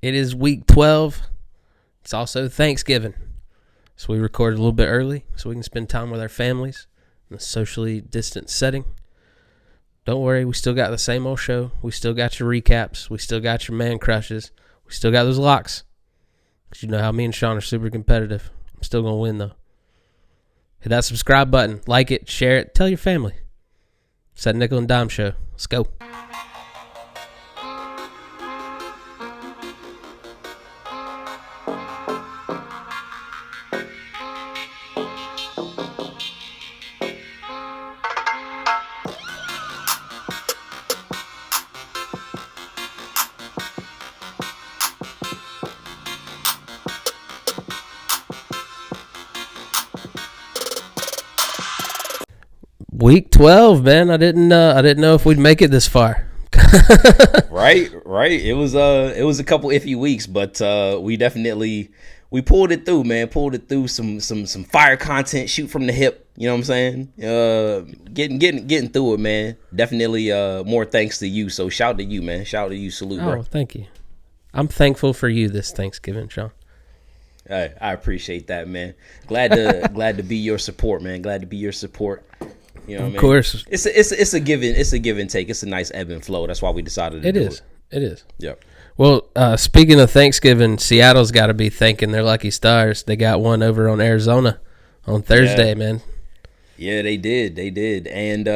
It is week 12. It's also Thanksgiving. So we recorded a little bit early so we can spend time with our families in a socially distant setting. Don't worry, we still got the same old show. We still got your recaps. We still got your man crushes. We still got those locks. Because you know how me and Sean are super competitive. I'm still going to win, though. Hit that subscribe button. Like it, share it, tell your family. It's that Nickel and Dime Show. Let's go. Week 12, man. I didn't know if we'd make it this far. Right. It was a couple iffy weeks, but we pulled it through, man. Pulled it through some fire content, shoot from the hip. You know what I'm saying? Getting through it, man. Definitely more thanks to you. So shout to you, man. Shout to you. Salute, bro. Oh, thank you. I'm thankful for you this Thanksgiving, Sean. I appreciate that, man. Glad to be your support, man. Glad to be your support. You know what I mean? Of course. It's a give and take. It's a nice ebb and flow. That's why we decided to do it. It is. Yep. Well, speaking of Thanksgiving, Seattle's got to be thanking their lucky stars. They got one over on Arizona on Thursday, man. Yeah, they did, and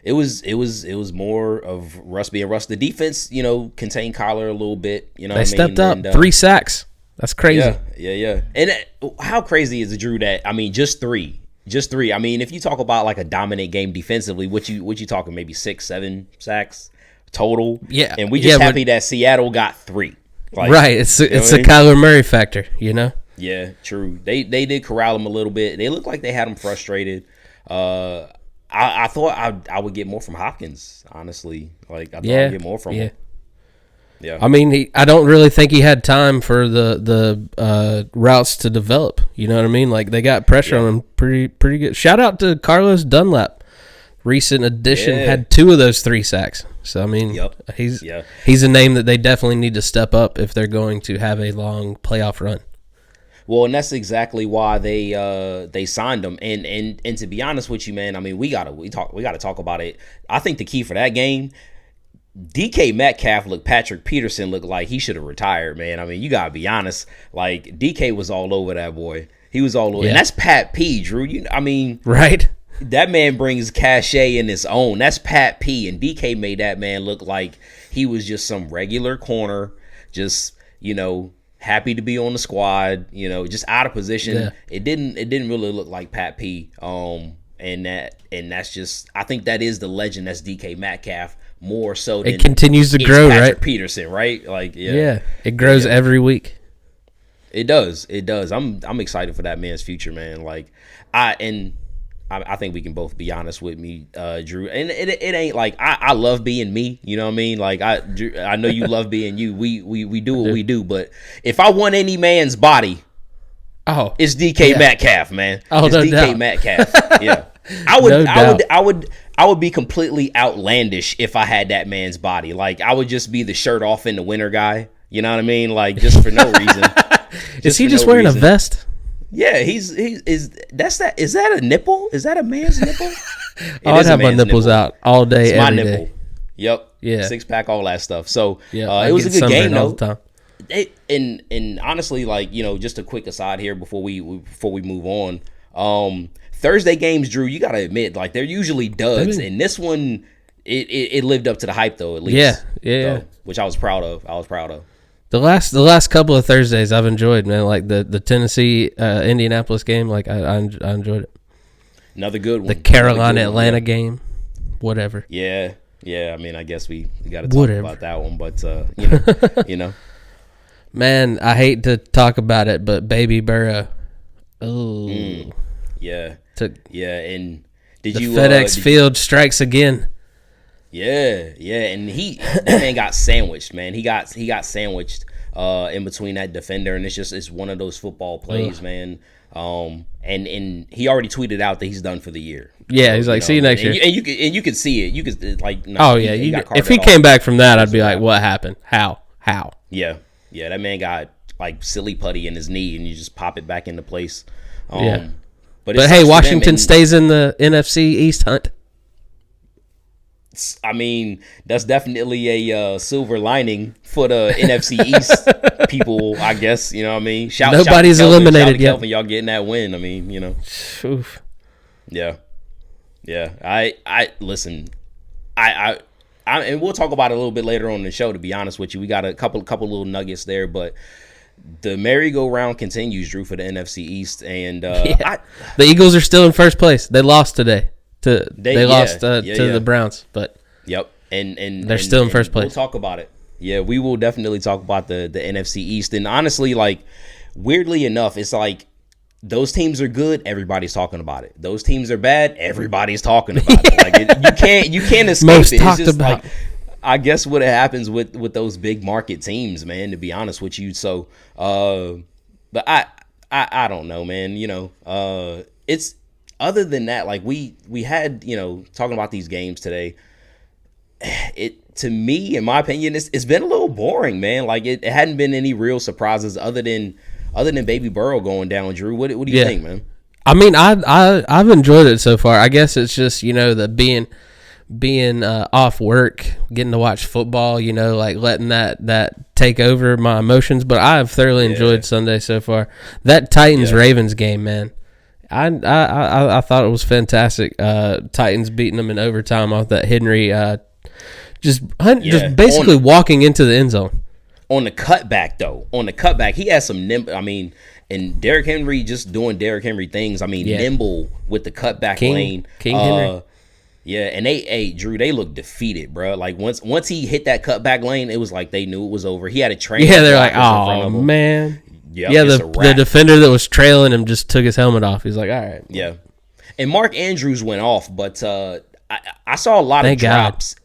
it was more of Russ being Russ. The defense, contained Kyler a little bit. They stepped up, and, 3 sacks. That's crazy. Yeah. And how crazy is it, Drew? That just three. I mean, if you talk about like a dominant game defensively, what you talking? Maybe 6-7 sacks total. Yeah, and we just happy that Seattle got 3. Right, it's a Kyler Murray factor, Yeah, true. They did corral him a little bit. They looked like they had him frustrated. I thought I would get more from Hopkins, honestly. I thought I'd get more from him. Yeah. I mean, I don't really think he had time for the routes to develop. You know what I mean? Like, they got pressure on him pretty good. Shout out to Carlos Dunlap. Recent addition, had 2 of those 3 sacks. So, I mean, he's a name that they definitely need to step up if they're going to have a long playoff run. Well, and that's exactly why they signed him. And to be honest with you, man, I mean, we gotta talk about it. I think the key for that game, DK Metcalf Patrick Peterson looked like he should have retired, man. I mean, you gotta be honest. Like, DK was all over that boy. He was all over, and that's Pat P. Drew. Right? That man brings cachet in his own. That's Pat P. And DK made that man look like he was just some regular corner, just happy to be on the squad. Just out of position. Yeah. It didn't really look like Pat P. And that's just, I think that is the legend. That's DK Metcalf. More so than it continues to grow, Patrick right? Peterson, right? It grows every week. It does. I'm excited for that man's future, man. I think we can both be honest with me, Drew. And it ain't like I love being me. You know what I mean? Like, I know you love being you. We do what we do. But if I want any man's body, it's DK Metcalf, man. It's no DK doubt. Metcalf. Yeah. I would be completely outlandish if I had that man's body. Like, I would just be the shirt off in the winter guy. You know what I mean? Like, just for no reason. Is he just wearing a vest? Yeah, is that a nipple? Is that a man's nipple? I'd have my nipples out all day, it's every my nipple. Day. Yep. Yeah. 6-pack, all that stuff. So it was a good game though. All the time. And honestly, just a quick aside here before we move on. Thursday games, Drew, you got to admit, like, they're usually duds. And this one, it lived up to the hype, though, at least. Yeah. Which I was proud of. The last couple of Thursdays I've enjoyed, man. Like, the Tennessee Indianapolis game, like, I enjoyed it. Another good one. The Carolina-Atlanta game, whatever. Yeah. I mean, I guess we got to talk about that one. But, Man, I hate to talk about it, but baby Burrow. Oh. Yeah. And the FedEx Field strikes again. Yeah, and that man got sandwiched, man. He got sandwiched in between that defender, and it's one of those football plays, man. And he already tweeted out that he's done for the year. Yeah, he's like, see you next year. And you could see it. You could like, if he came back from that, I'd be like, what happened? How? Yeah. Yeah, that man got like silly putty in his knee, and you just pop it back into place. Yeah. But hey, Washington stays in the NFC East hunt. I mean, that's definitely a silver lining for the NFC East people, I guess. You know what I mean? Nobody's eliminated yet. Kelvin, y'all getting that win. I mean, you know. Oof. Yeah. I listen. I and we'll talk about it a little bit later on in the show. To be honest with you, we got a couple little nuggets there, but the merry-go-round continues, Drew, for the NFC East, and the Eagles are still in first place. They lost today. They lost to the Browns, but and they're still in first place. We'll talk about it. Yeah, we will definitely talk about the NFC East. And honestly, like, weirdly enough, it's like those teams are good, everybody's talking about it. Those teams are bad, everybody's talking about it. Like you can't escape Most it. It's talked just about. like, I guess what happens with those big market teams, man, to be honest with you. So but I don't know, man. You know, it's other than that, like we had, you know, talking about these games today, it, to me, in my opinion, it's been a little boring, man. Like it hadn't been any real surprises other than Baby Burrow going down. Drew, what do you think, man? I mean, I've enjoyed it so far. I guess it's just, you know, the being off work, getting to watch football, you know, like letting that take over my emotions. But I've thoroughly enjoyed Sunday so far. That Titans-Ravens game, man, I thought it was fantastic. Titans beating them in overtime off that Henry just basically walking into the end zone. On the cutback, he has some nimble. I mean, and Derrick Henry just doing Derrick Henry things. I mean, nimble with the cutback lane. King Henry. Yeah, and Drew, they looked defeated, bro. Like once he hit that cutback lane, it was like they knew it was over. He had a train. Yeah, they're like, oh man. Yep, yeah, the defender that was trailing him just took his helmet off. He's like, all right. Yeah, and Mark Andrews went off, but I saw a lot of drops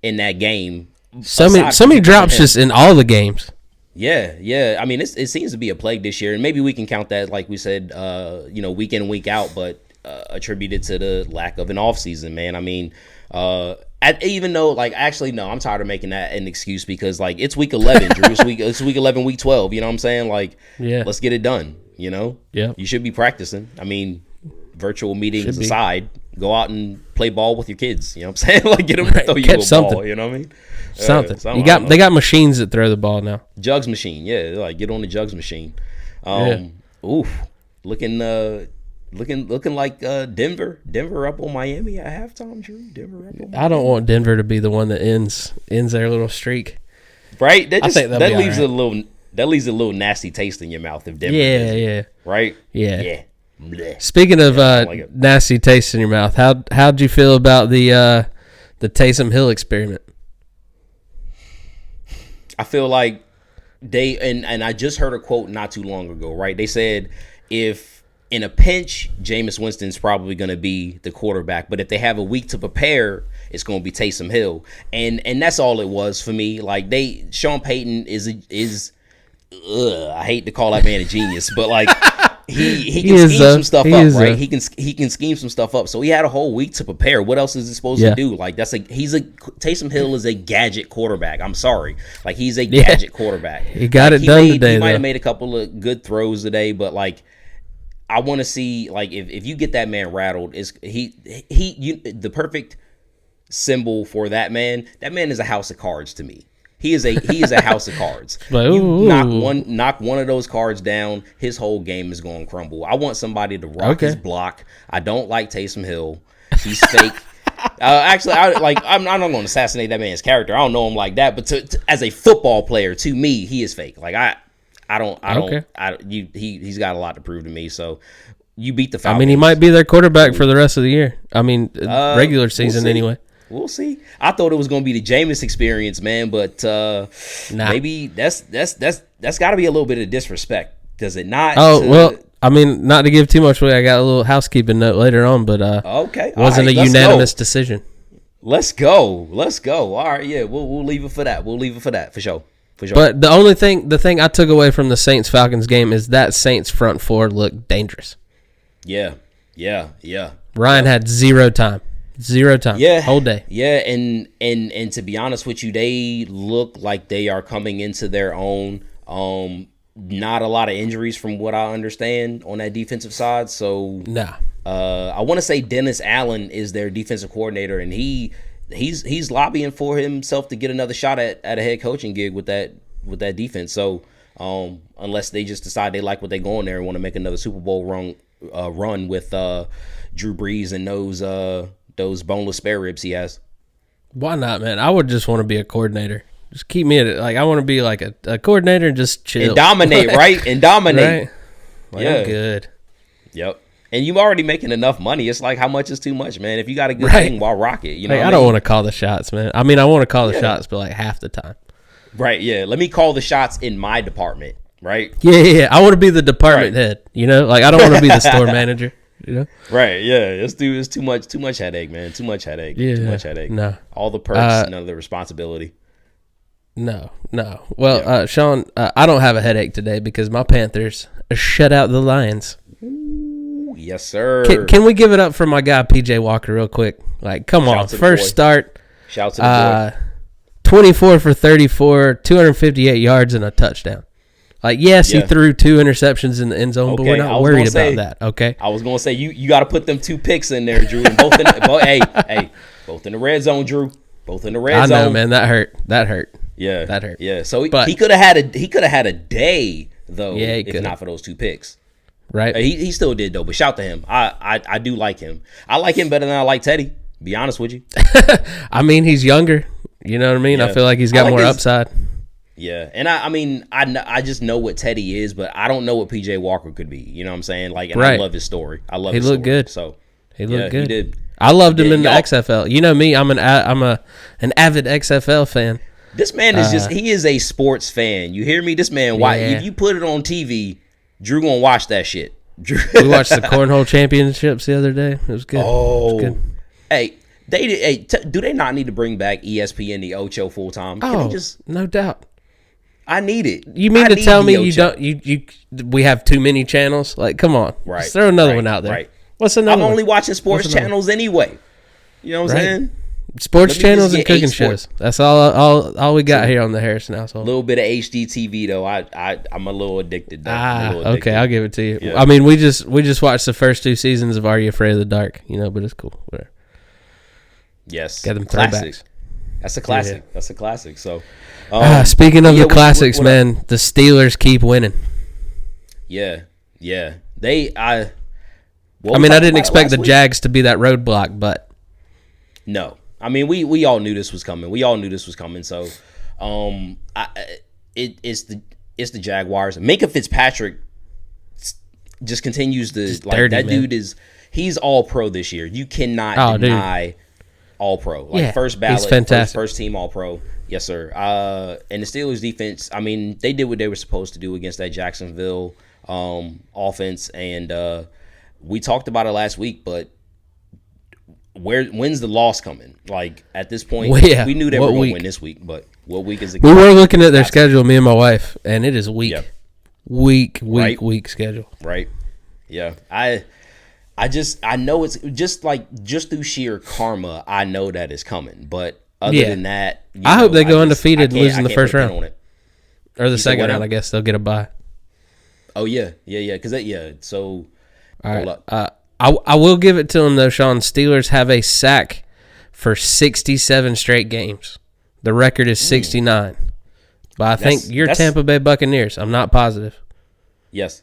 in that game. So many drops just in all the games. Yeah. I mean, it seems to be a plague this year, and maybe we can count that, like we said, you know, week in, week out, but attributed to the lack of an offseason, man. I mean, even though, like, actually, no, I'm tired of making that an excuse because, like, it's week 11, Drew. It's week 11, week 12. You know what I'm saying? Like, let's get it done. You know? Yeah. You should be practicing. I mean, virtual meetings aside, go out and play ball with your kids. You know what I'm saying? Like, get them to throw you a ball. You know what I mean? Something. They got machines that throw the ball now. Jugs machine, yeah. Like, get on the jugs machine. Oof, looking like Denver up on Miami at halftime. Drew, Denver up on Miami. I don't want Denver to be the one that ends their little streak. Right? That leaves a little nasty taste in your mouth if Denver. Yeah. Right? Yeah. Blech. Speaking of nasty taste in your mouth, how'd you feel about the Taysum Hill experiment? I feel like they and I just heard a quote not too long ago, right? They said if in a pinch, Jameis Winston's probably going to be the quarterback, but if they have a week to prepare, it's going to be Taysum Hill, and that's all it was for me. Like Sean Payton is I hate to call that man a genius, but like. He can scheme some stuff up, right? He can scheme some stuff up. So he had a whole week to prepare. What else is he supposed to do? Like Taysum Hill is a gadget quarterback. I'm sorry, like he's a gadget quarterback. He got it done today. He might have made a couple of good throws today, but like I want to see like if you get that man rattled, is the perfect symbol for that man? That man is a house of cards to me. He is a house of cards. You knock one of those cards down, his whole game is going to crumble. I want somebody to rock his block. I don't like Taysum Hill. He's fake. Actually, I'm not going to assassinate that man's character. I don't know him like that, but as a football player, to me, he is fake. Like he's got a lot to prove to me. So you beat the Falcons. I mean, he might be their quarterback for the rest of the year. I mean, regular season anyway. We'll see. I thought it was going to be the Jameis experience, man, but maybe that's got to be a little bit of disrespect, does it not? Well, I mean, not to give too much away, I got a little housekeeping note later on, but okay, wasn't a unanimous decision. Let's go. All right, yeah, we'll leave it for that. For sure. But the thing I took away from the Saints-Falcons game is that Saints front four looked dangerous. Yeah. Ryan had zero time. Whole day. Yeah, and to be honest with you, they look like they are coming into their own. Not a lot of injuries from what I understand on that defensive side. So Nah. I want to say Dennis Allen is their defensive coordinator, and he's lobbying for himself to get another shot at a head coaching gig with that defense. So unless they just decide they like what they go in there and want to make another Super Bowl run with Drew Brees and those boneless spare ribs he has. Why not, man? I would just want to be a coordinator. Just keep me at it. Like, I want to be like a coordinator and just chill. And dominate, right? And dominate. Right? Like, yeah. I'm good. Yep. And you're already making enough money. It's like, how much is too much, man? If you got a good thing, why rock it? You know, I don't want to call the shots, man. I mean, I want to call the shots, but like half the time. Right, yeah. Let me call the shots in my department, right? Yeah. I want to be the department head, you know? Like, I don't want to be the store manager, you know? Right, yeah. It's too much headache, man. Too much headache. Yeah. Too much headache. No. All the perks, none of the responsibility. No. Well, Sean, I don't have a headache today because my Panthers shut out the Lions. Ooh, yes, sir. Can we give it up for my guy, PJ Walker, real quick? Like, come on. First start. Shout out to the boy. 24 for 34, 258 yards and a touchdown. Like, yes, he threw 2 interceptions in the end zone, but we're not worried about that, okay? I was going to say, you got to put them 2 picks in there, Drew. And both in the red zone, Drew. Both in the red zone. I know, man. That hurt. Yeah. That hurt. Yeah. So he could have had a day, though, if not for those 2 picks. Right. He still did, though, but shout to him. I do like him. I like him better than I like Teddy, to be honest with you. I mean, he's younger. You know what I mean? Yeah. I feel like he's got more upside. Yeah, and I just know what Teddy is, but I don't know what PJ Walker could be. You know what I'm saying? Like, and I love his story. He looked good. So he looked good. He did. I loved him in the XFL. You know me. I'm an avid XFL fan. This man is he is a sports fan. You hear me? This man, if you put it on TV, Drew gonna watch that shit. We watched the Cornhole Championships the other day. It was good. Oh, it was good. Hey. Do they not need to bring back ESPN the Ocho full time? No doubt. I need it. You mean to tell me you don't? We have too many channels? Like, come on, right? Just throw another one out there. Right. What's another? I'm only watching sports channels anyway. You know what I'm saying? Sports channels and cooking shows. That's all we got here on the Harrison household. A little bit of HGTV though. I'm a little addicted. Okay, I'll give it to you. Yeah. I mean, we just watched the first 2 seasons of Are You Afraid of the Dark? You know, but it's cool. Whatever. Yes, got them throwbacks. That's a classic. Yeah. That's a classic. So, speaking of the classics, man, the Steelers keep winning. Yeah. I didn't expect the Jags to be that roadblock, but no. I mean, we all knew this was coming. So, it's the Jaguars. Minka Fitzpatrick just continues to dirty, that man. dude he's all pro this year. You cannot deny. Dude. All pro, first ballot, first team all pro. Yes, sir. And the Steelers defense, I mean, they did what they were supposed to do against that Jacksonville offense, and we talked about it last week. But when's the loss coming? Like at this point, we knew they were going to win this week, but what week is it? We were looking at their schedule, me and my wife, and it is weak schedule. Right. Yeah. I know it's just through sheer karma. I know that it's coming, but other than that, I hope they go undefeated and lose in the first round or the second round. I guess they'll get a bye. Oh yeah. Because So, all right. I will give it to them though, Sean. Steelers have a sack for 67 straight games. The record is 69, but I think you're Tampa Bay Buccaneers. I'm not positive. Yes.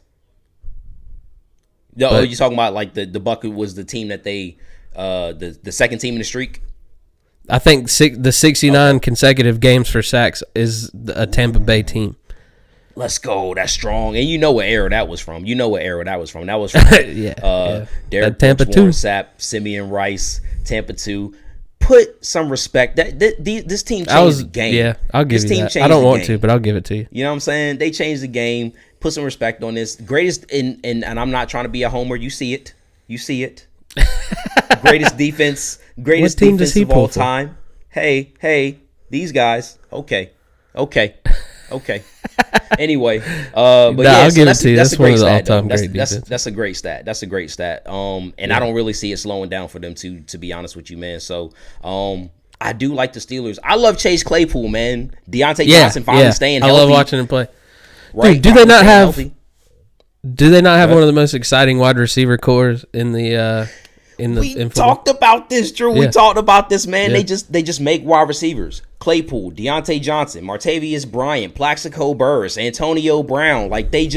No, you talking about like the Buck was the team that they the second team in the streak? I think the 69 consecutive games for sacks is a Tampa Bay team. Let's go. That's strong. And you know what era that was from. That was from Derek Tampa 2. Sapp, Simeon Rice, Tampa 2. Put some respect. This team changed the game. Yeah, I'll give you that. I don't want to, but I'll give it to you. You know what I'm saying? They changed the game. Put some respect on this. Greatest and I'm not trying to be a homer. You see it. Greatest defense of all time. Hey, these guys. Okay. Anyway, but I'll give it to you. That's one of the all-time great defense. That's a great stat. And I don't really see it slowing down for them to be honest with you, man. So, I do like the Steelers. I love Chase Claypool, man. Deontay Johnson finally staying healthy. I love watching him play. right? Dude, do they not have? Healthy. Do they not have one of the most exciting wide receiver cores in the? We talked about this, Drew. Yeah. We talked about this, man. Yeah. They just make wide receivers. Claypool, Deontay Johnson, Martavius Bryant, Plaxico Burress, Antonio Brown. Like they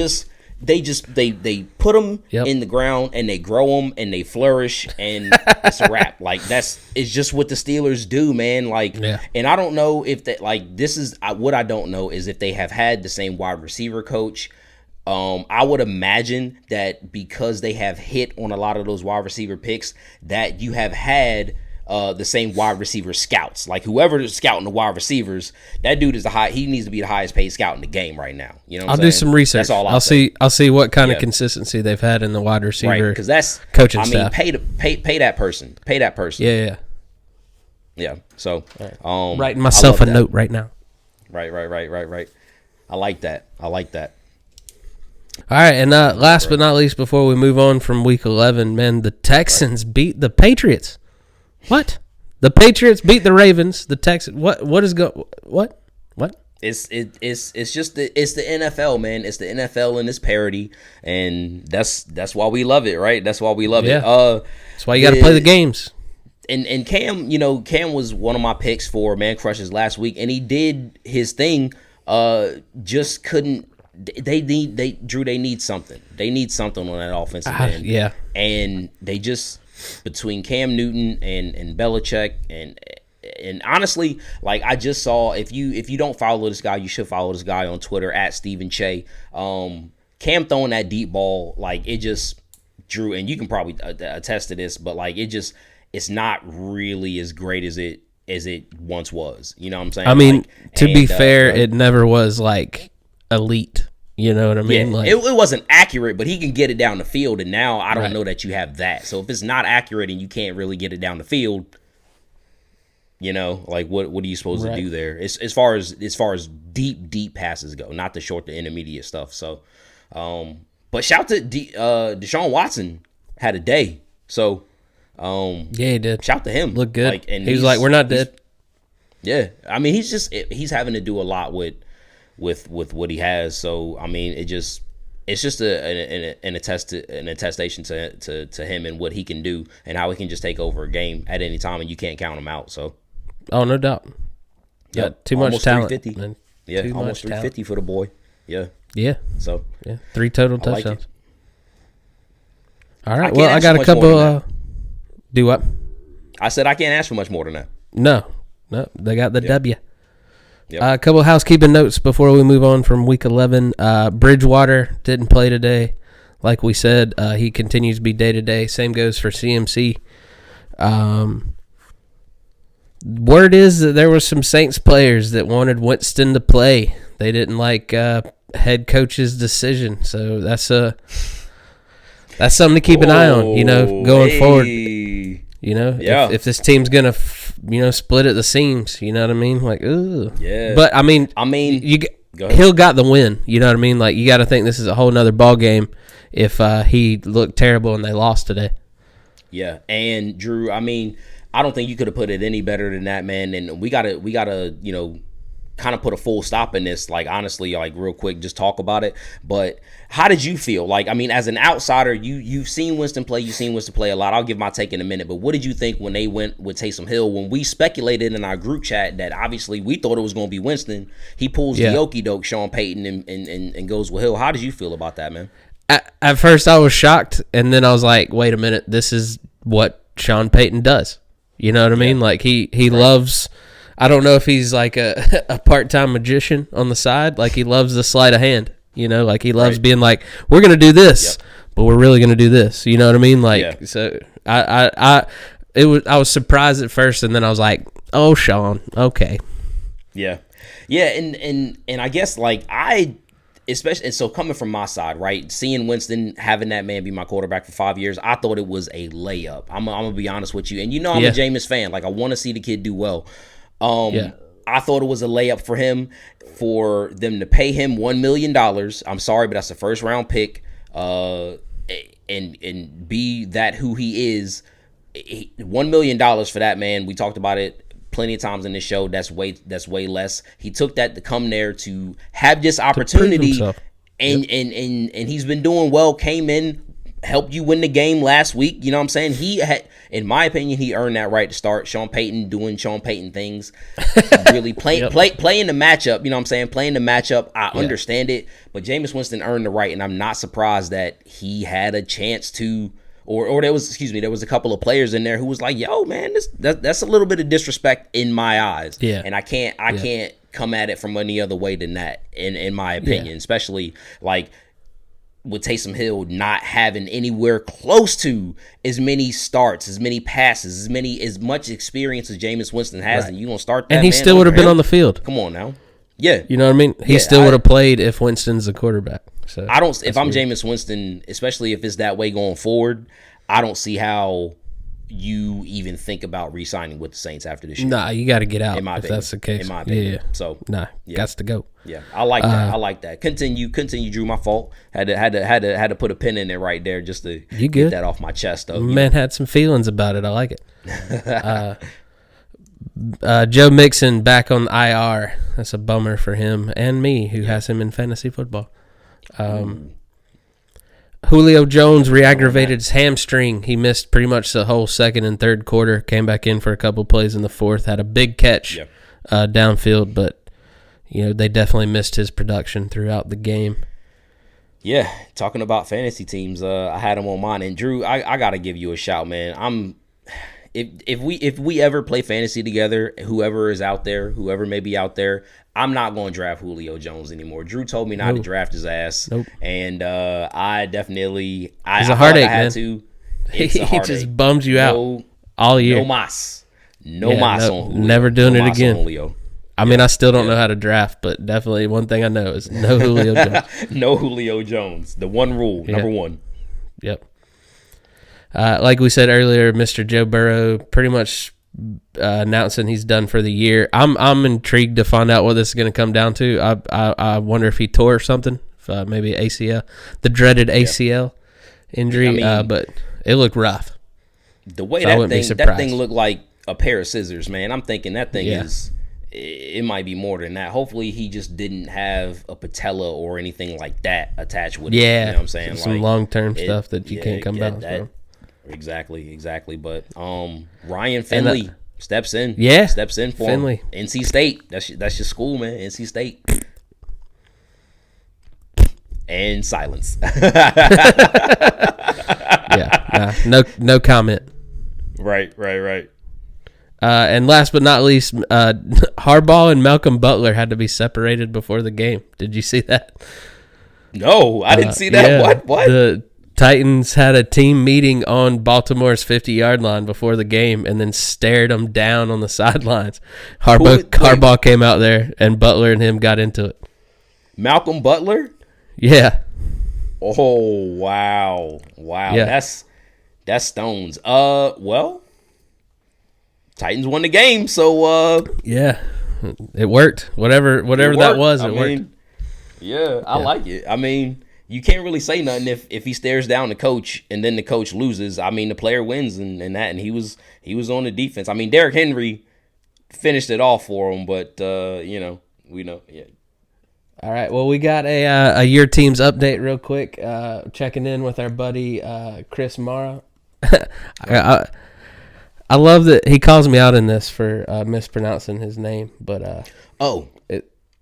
put them in the ground and they grow them and they flourish and it's a wrap. Like it's just what the Steelers do, man. Like, and I don't know if that, like, this is what I don't know is if they have had the same wide receiver coach. I would imagine that because they have hit on a lot of those wide receiver picks, that you have had the same wide receiver scouts. Like whoever is scouting the wide receivers, that dude is he needs to be the highest paid scout in the game right now. You know what I'm saying? I'll do some research. That's all I'll see what kind of consistency they've had in the wide receiver. Right, because that's coaching staff. Pay that person. Pay that person. Yeah. So writing myself a note right now. Right. I like that. All right, and last but not least, before we move on from Week 11, man, the Texans beat the Patriots. What? The Patriots beat the Ravens. The Texans. What? What? It's just the NFL, man. It's the NFL and it's parody, and that's why we love it, right? That's why we love it. That's why you got to play the games. And Cam, Cam was one of my picks for Man Crushes last week, and he did his thing. Just couldn't. They need something. They need something on that offensive end. Yeah. And they just, between Cam Newton and Belichick and honestly, like I just saw, if you don't follow this guy, you should follow this guy on Twitter at Stephen Che. Cam throwing that deep ball, like it just Drew, and you can probably attest to this, but like it's not really as great as it once was. You know what I'm saying? I mean, to be fair, it never was like elite. You know what I mean? Yeah, like, it wasn't accurate, but he can get it down the field, and now I don't know that you have that. So if it's not accurate and you can't really get it down the field, like what are you supposed to do there? As far as deep passes go, not the short to intermediate stuff. So, but shout to Deshaun Watson had a day. So, yeah, he did. Shout to him. Look good. Like, and he was like, "We're not dead." Yeah, I mean, he's having to do a lot with what he has. So I mean, it's just an attestation to him and what he can do and how he can just take over a game at any time and you can't count him out. So no doubt. Yeah, too much talent. 350. Yeah, almost 350 for the boy. Yeah. So 3 total touchdowns. Like all right. Well, I got a couple. Do what? I said I can't ask for much more than that. No, they got the W. Yep. A couple of housekeeping notes before we move on from Week 11. Bridgewater didn't play today. Like we said, he continues to be day-to-day. Same goes for CMC. Word is that there were some Saints players that wanted Winston to play. They didn't like head coach's decision. So that's something to keep an eye on, going forward. If this team's going to split at the seams, you know what I mean? Like, ooh. Yeah. But, I mean Hill got the win, you know what I mean? Like, you got to think this is a whole nother ball game if he looked terrible and they lost today. Yeah, and Drew, I mean, I don't think you could have put it any better than that, man. And we gotta kind of put a full stop in this, like, honestly, like, real quick, just talk about it. But how did you feel? Like, I mean, as an outsider, you've seen Winston play. You've seen Winston play a lot. I'll give my take in a minute. But what did you think when they went with Taysum Hill? When we speculated in our group chat that obviously we thought it was going to be Winston, he pulls the okey-doke Sean Payton and goes with Hill. How did you feel about that, man? At first, I was shocked. And then I was like, wait a minute. This is what Sean Payton does. You know what I mean? Like, he loves... I don't know if he's like a part-time magician on the side. Like, he loves the sleight of hand, like he loves being like, we're going to do this, but we're really going to do this. You know what I mean? Like, so I was surprised at first, and then I was like, oh, Sean, okay. Yeah. Yeah. And I guess like especially, and so coming from my side, right, seeing Winston, having that man be my quarterback for 5 years, I thought it was a layup. I'm going to be honest with you. And I'm a Jameis fan. Like, I want to see the kid do well. I thought it was a layup for him, for them to pay him $1 million. I'm sorry, but that's a first round pick. And be that who he is, $1 million for that man. We talked about it plenty of times in this show. That's way less. He took that to come there to have this opportunity, and he's been doing well. Came in, helped you win the game last week. You know what I'm saying? He had, in my opinion, he earned that right to start. Sean Payton doing Sean Payton things, really playing the matchup. You know what I'm saying? Playing the matchup. I understand it, but Jameis Winston earned the right, and I'm not surprised that he had a chance to. Or there was a couple of players in there who was like, yo, man, that's a little bit of disrespect in my eyes. Yeah. And I can't come at it from any other way than that, in my opinion, especially like with Taysom Hill not having anywhere close to as many starts, as many passes, as much experience as Jameis Winston has, and you gonna start that, and he man still would have been on the field. Come on now. Yeah. You know what I mean? He still would have played if Winston's the quarterback. So I don't. If I'm Jameis Winston, especially if it's that way going forward, I don't see how you even think about re-signing with the Saints after this year. Nah, you got to get out. In my if opinion, that's the case, in my opinion. Yeah. So gots to go. Yeah, I like that. I like that. Continue, Drew. My fault. Had to put a pin in it right there just to get that off my chest. Though, man had some feelings about it. I like it. Joe Mixon back on IR. That's a bummer for him and me, who has him in fantasy football. Julio Jones re-aggravated his hamstring. He missed pretty much the whole second and third quarter. Came back in for a couple plays in the fourth. Had a big catch downfield, but they definitely missed his production throughout the game. Yeah, talking about fantasy teams, I had him on mine. And Drew, I gotta give you a shout, man. If we ever play fantasy together, whoever is out there, whoever may be out there, I'm not going to draft Julio Jones anymore. Drew told me not to draft his ass, and I definitely it's a heartache, man. It's a heartache. He just bums you out all year. No mas on Julio. Never doing it again. Julio. I mean, I still don't know how to draft, but definitely one thing I know is no Julio Jones. No Julio Jones. The one rule, number one. Yep. Like we said earlier, Mr. Joe Burrow pretty much announcing he's done for the year. I'm intrigued to find out what this is going to come down to. I wonder if he tore something, maybe ACL, the dreaded ACL injury. But it looked rough. The way that thing looked like a pair of scissors, man. I'm thinking that thing is. It might be more than that. Hopefully, he just didn't have a patella or anything like that attached with it. Yeah, you know what I'm saying? Some long-term stuff that you can't come back from. Exactly. But Ryan Finley steps in. Yeah, steps in for Finley. Him. NC State. That's your school, man. NC State. And silence. No comment. Right. And last but not least, Harbaugh and Malcolm Butler had to be separated before the game. Did you see that? No, I didn't see that. Yeah, What? The Titans had a team meeting on Baltimore's 50-yard line before the game and then stared them down on the sidelines. Harbaugh came out there, and Butler and him got into it. Malcolm Butler? Yeah. Oh, wow. Yeah. That's stones. Well, Titans won the game, so yeah, it worked. Whatever that was, it worked. Yeah, I like it. I mean, you can't really say nothing if he stares down the coach and then the coach loses. I mean, the player wins and he was on the defense. I mean, Derrick Henry finished it off for him, but we know. Yeah. All right. Well, we got a your team's update real quick. Checking in with our buddy Chris Marra. I love that he calls me out in this for mispronouncing his name, but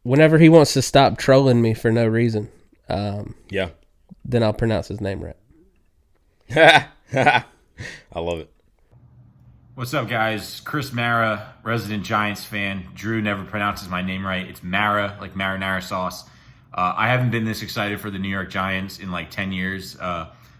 whenever he wants to stop trolling me for no reason, then I'll pronounce his name right. I love it. What's up, guys? Chris Marra, resident Giants fan. Drew never pronounces my name right. It's Marra, like marinara sauce. I haven't been this excited for the New York Giants in like 10 years.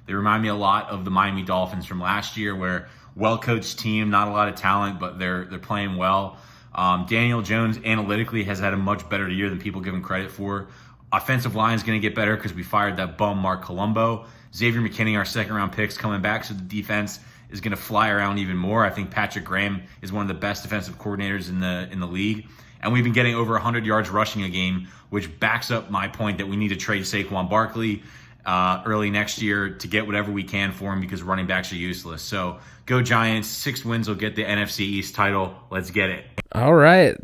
They remind me a lot of the Miami Dolphins from last year, where well-coached team, not a lot of talent, but they're playing well. Daniel Jones analytically has had a much better year than people give him credit for. Offensive line is going to get better because we fired that bum Mark Colombo. Xavier McKinney, our second-round picks, coming back, so the defense is going to fly around even more. I think Patrick Graham is one of the best defensive coordinators in the league. And we've been getting over 100 yards rushing a game, which backs up my point that we need to trade Saquon Barkley. early next year to get whatever we can for him because running backs are useless. So go Giants. 6 wins will get the NFC East title. Let's get it. All right.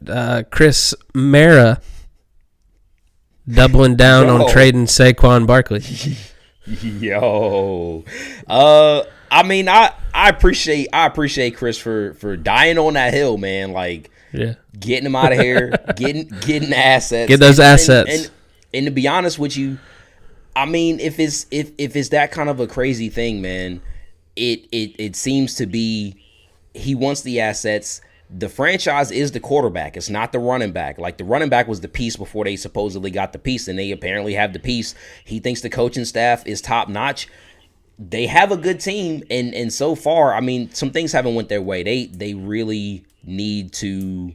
Chris Marra doubling down on trading Saquon Barkley. Yo. I mean, I appreciate Chris for dying on that hill, man. Like, getting him out of here, getting the assets. Get those assets. And to be honest with you, I mean, if it's that kind of a crazy thing, man, it seems to be he wants the assets. The franchise is the quarterback. It's not the running back. Like, the running back was the piece before they supposedly got the piece, and they apparently have the piece. He thinks the coaching staff is top notch. They have a good team, and so far, I mean, some things haven't went their way. They really need to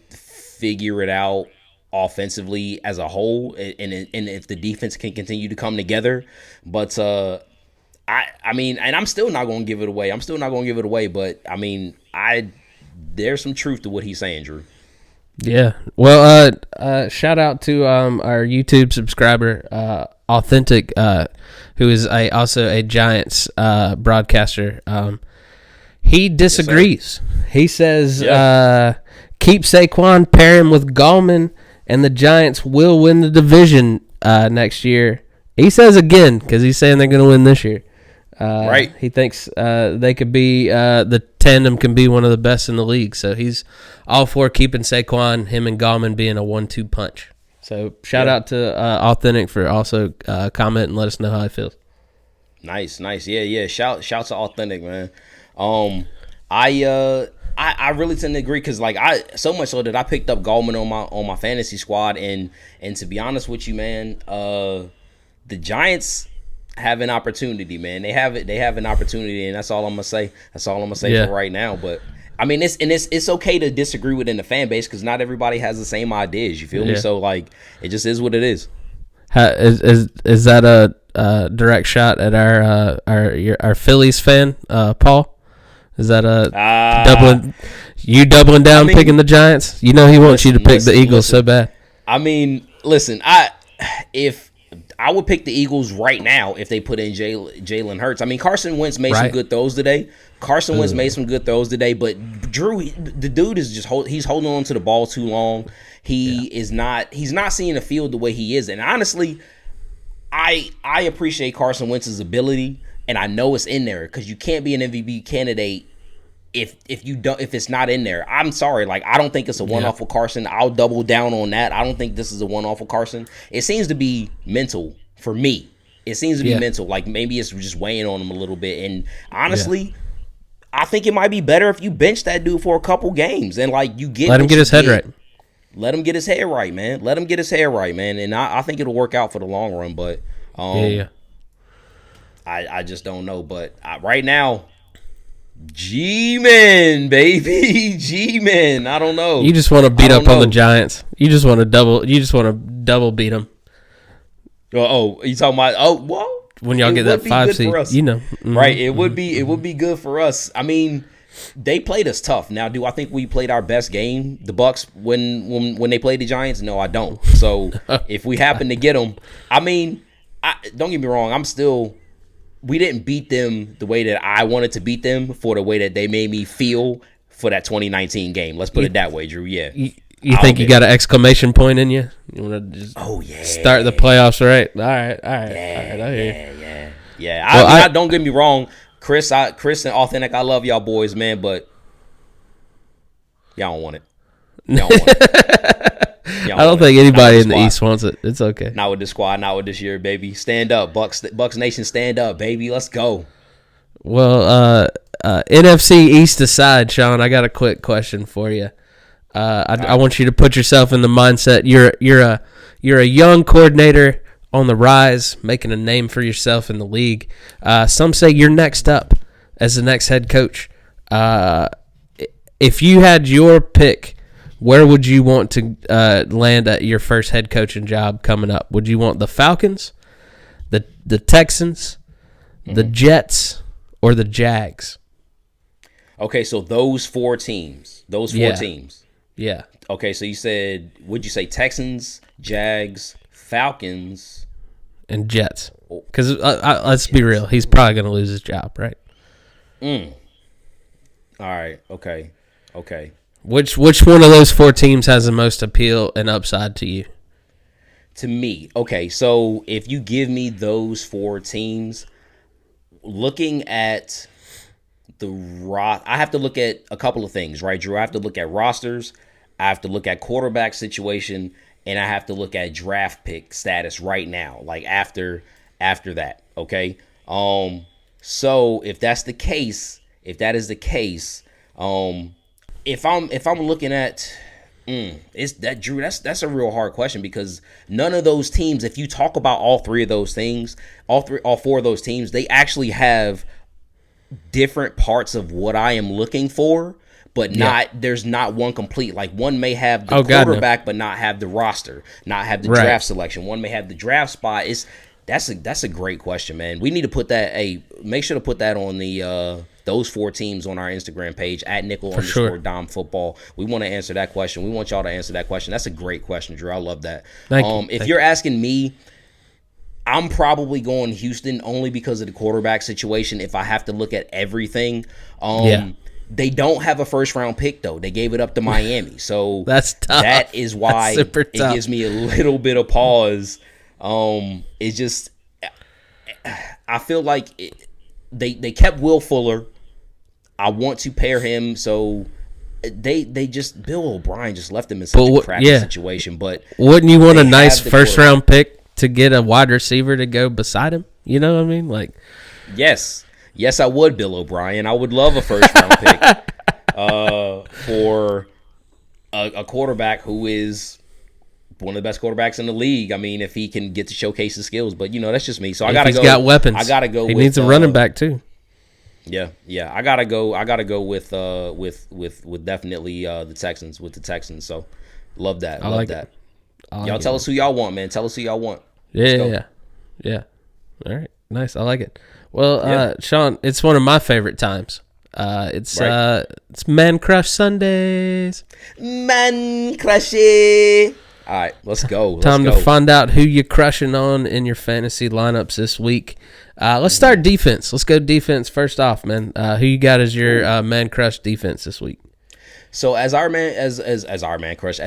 figure it out offensively as a whole, and if the defense can continue to come together. But I mean, and I'm still not going to give it away. But I mean, there's some truth to what he's saying, Drew. Yeah. Well, shout out to our YouTube subscriber, Awthentik, who is also a Giants broadcaster. He disagrees. Yes, he says, keep Saquon, pair him with Gallman, and the Giants will win the division next year. He says again, because he's saying they're going to win this year. Right. He thinks they could be the tandem can be one of the best in the league. So he's all for keeping Saquon, him and Gallman being a 1-2 punch. So shout out to Awthentik for also comment and let us know how he feels. Nice. Yeah. Shout to Awthentik, man. I really tend to agree because, like, so much so that I picked up Gallman on my fantasy squad, and to be honest with you, man, the Giants have an opportunity, man. They have an opportunity, and that's all I'm gonna say. For right now. But I mean, it's okay to disagree within the fan base because not everybody has the same ideas. You feel me? So, like, it just is what it is. Is that a direct shot at our Phillies fan, Paul? Is that doubling down, picking the Giants? You know he wants you to pick the Eagles so bad. I mean, listen, if I would pick the Eagles right now if they put in Jalen Hurts. I mean, Carson Wentz made some good throws today. But Drew, the dude is just he's holding on to the ball too long. He's not seeing the field the way he is. And honestly, I appreciate Carson Wentz's ability, and I know it's in there because you can't be an MVP candidate if it's not in there. I'm sorry, like, I don't think it's a one-off with Carson. I'll double down on that. I don't think this is a one-off with Carson. It seems to be mental for me. It seems to be mental. Like, maybe it's just weighing on him a little bit. And honestly, I think it might be better if you bench that dude for a couple games and, like, you get let him get his head right. Let him get his head right, man. And I think it'll work out for the long run. But I just don't know. But right now, G-Men, baby. G-Men. I don't know. You just want to beat up on the Giants. You just want to double beat them. Oh, you talking about? Oh, well, when y'all get that 5 seed, you know, right? It would be good for us. I mean, they played us tough. Now, do I think we played our best game, the Bucks, when they played the Giants? No, I don't. So if we happen to get them, I mean, don't get me wrong. We didn't beat them the way that I wanted to beat them for the way that they made me feel for that 2019 game. Let's put it that way, Drew. Yeah. You think you got an exclamation point in you? You want to just start the playoffs right? All right. I hear you. Yeah. Well, don't get me wrong. Chris and Awthentik, I love y'all boys, man, but y'all don't want it. I don't think anybody in the East wants it. It's okay. Not with this squad, not with this year, baby. Stand up, Bucks Nation, stand up, baby. Let's go. Well, NFC East aside, Sean, I got a quick question for you. I want you to put yourself in the mindset. You're a young coordinator on the rise, making a name for yourself in the league. Some say you're next up as the next head coach. If you had your pick, where would you want to land at your first head coaching job coming up? Would you want the Falcons, the Texans, the Jets, or the Jags? Okay, so those four teams. Yeah. Okay, so would you say Texans, Jags, Falcons, and Jets. Because let's be real, he's probably going to lose his job, right? All right. Okay. Which one of those 4 teams has the most appeal and upside to you? To me, okay. So if you give me those 4 teams, looking at I have to look at a couple of things, right, Drew? I have to look at rosters, I have to look at quarterback situation, and I have to look at draft pick status right now, like after that, okay? So if that is the case, if I'm looking at it's that, Drew, that's a real hard question, because none of those teams, if you talk about all 4 of those teams, they actually have different parts of what I am looking for, but there's not one complete. Like, one may have the quarterback, but not have the roster, not have the draft selection. One may have the draft spot. That's a great question, man. We need to put that. Make sure to put that on the those 4 teams on our Instagram page at @Nickel_Dom Football. We want to answer that question. We want y'all to answer that question. That's a great question, Drew. I love that. If you're asking me, I'm probably going Houston only because of the quarterback situation. If I have to look at everything, they don't have a first-round pick, though. They gave it up to Miami, so that's tough. That is why it gives me a little bit of pause. It's just, I feel like they kept Will Fuller. I want to pair him, so Bill O'Brien just left him in such a crappy situation. But wouldn't you want a nice first-round pick to get a wide receiver to go beside him? You know what I mean? Like, yes, I would, Bill O'Brien. I would love a first-round pick for a quarterback who is one of the best quarterbacks in the league. I mean, if he can get to showcase his skills, but that's just me. So I gotta go. He's got weapons. I gotta go. He needs a running back too. Yeah. I gotta go with definitely the Texans. With the Texans. So love that. Love that. Y'all tell us who y'all want, man. Tell us who y'all want. Yeah. All right, nice. I like it. Well, Sean, it's one of my favorite times. It's Man Crush Sundays. Man Crushy. All right, let's go. Time to find out who you're crushing on in your fantasy lineups this week. Let's start defense. Let's go defense first off, man. Who you got as your man crush defense this week? So as my man crush,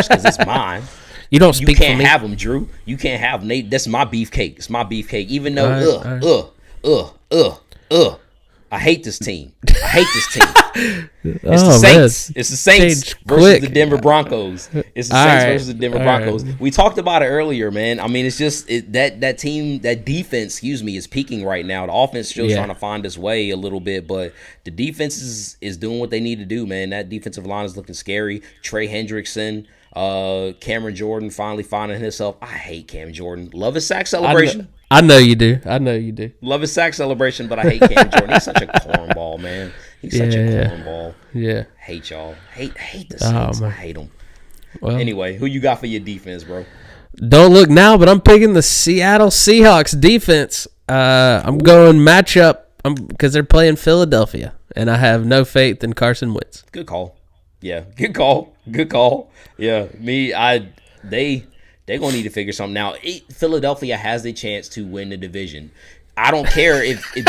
because it's mine. You don't speak for me. You can't have them, Drew. You can't have them. That's my beefcake. It's my beefcake. Even though, I hate this team. It's the Saints. Man. It's the Saints versus the Denver Broncos. It's the Saints versus the Denver Broncos. We talked about it earlier, man. I mean, it's just that team, that defense, is peaking right now. The offense still trying to find its way a little bit, but the defense is doing what they need to do, man. That defensive line is looking scary. Trey Hendrickson, Cameron Jordan finally finding himself. I hate Cam Jordan. Love his sack celebration. I know you do. Love his sack celebration, but I hate Cam Jordan. He's such a cornball, man. He's such a cornball. Yeah. Hate y'all. Hate the Saints. I hate them. Well, anyway, who you got for your defense, bro? Don't look now, but I'm picking the Seattle Seahawks defense. I'm going matchup because they're playing Philadelphia, and I have no faith in Carson Wentz. Good call. Yeah, good call. Yeah, they're going to need to figure something out. Philadelphia has the chance to win the division. I don't care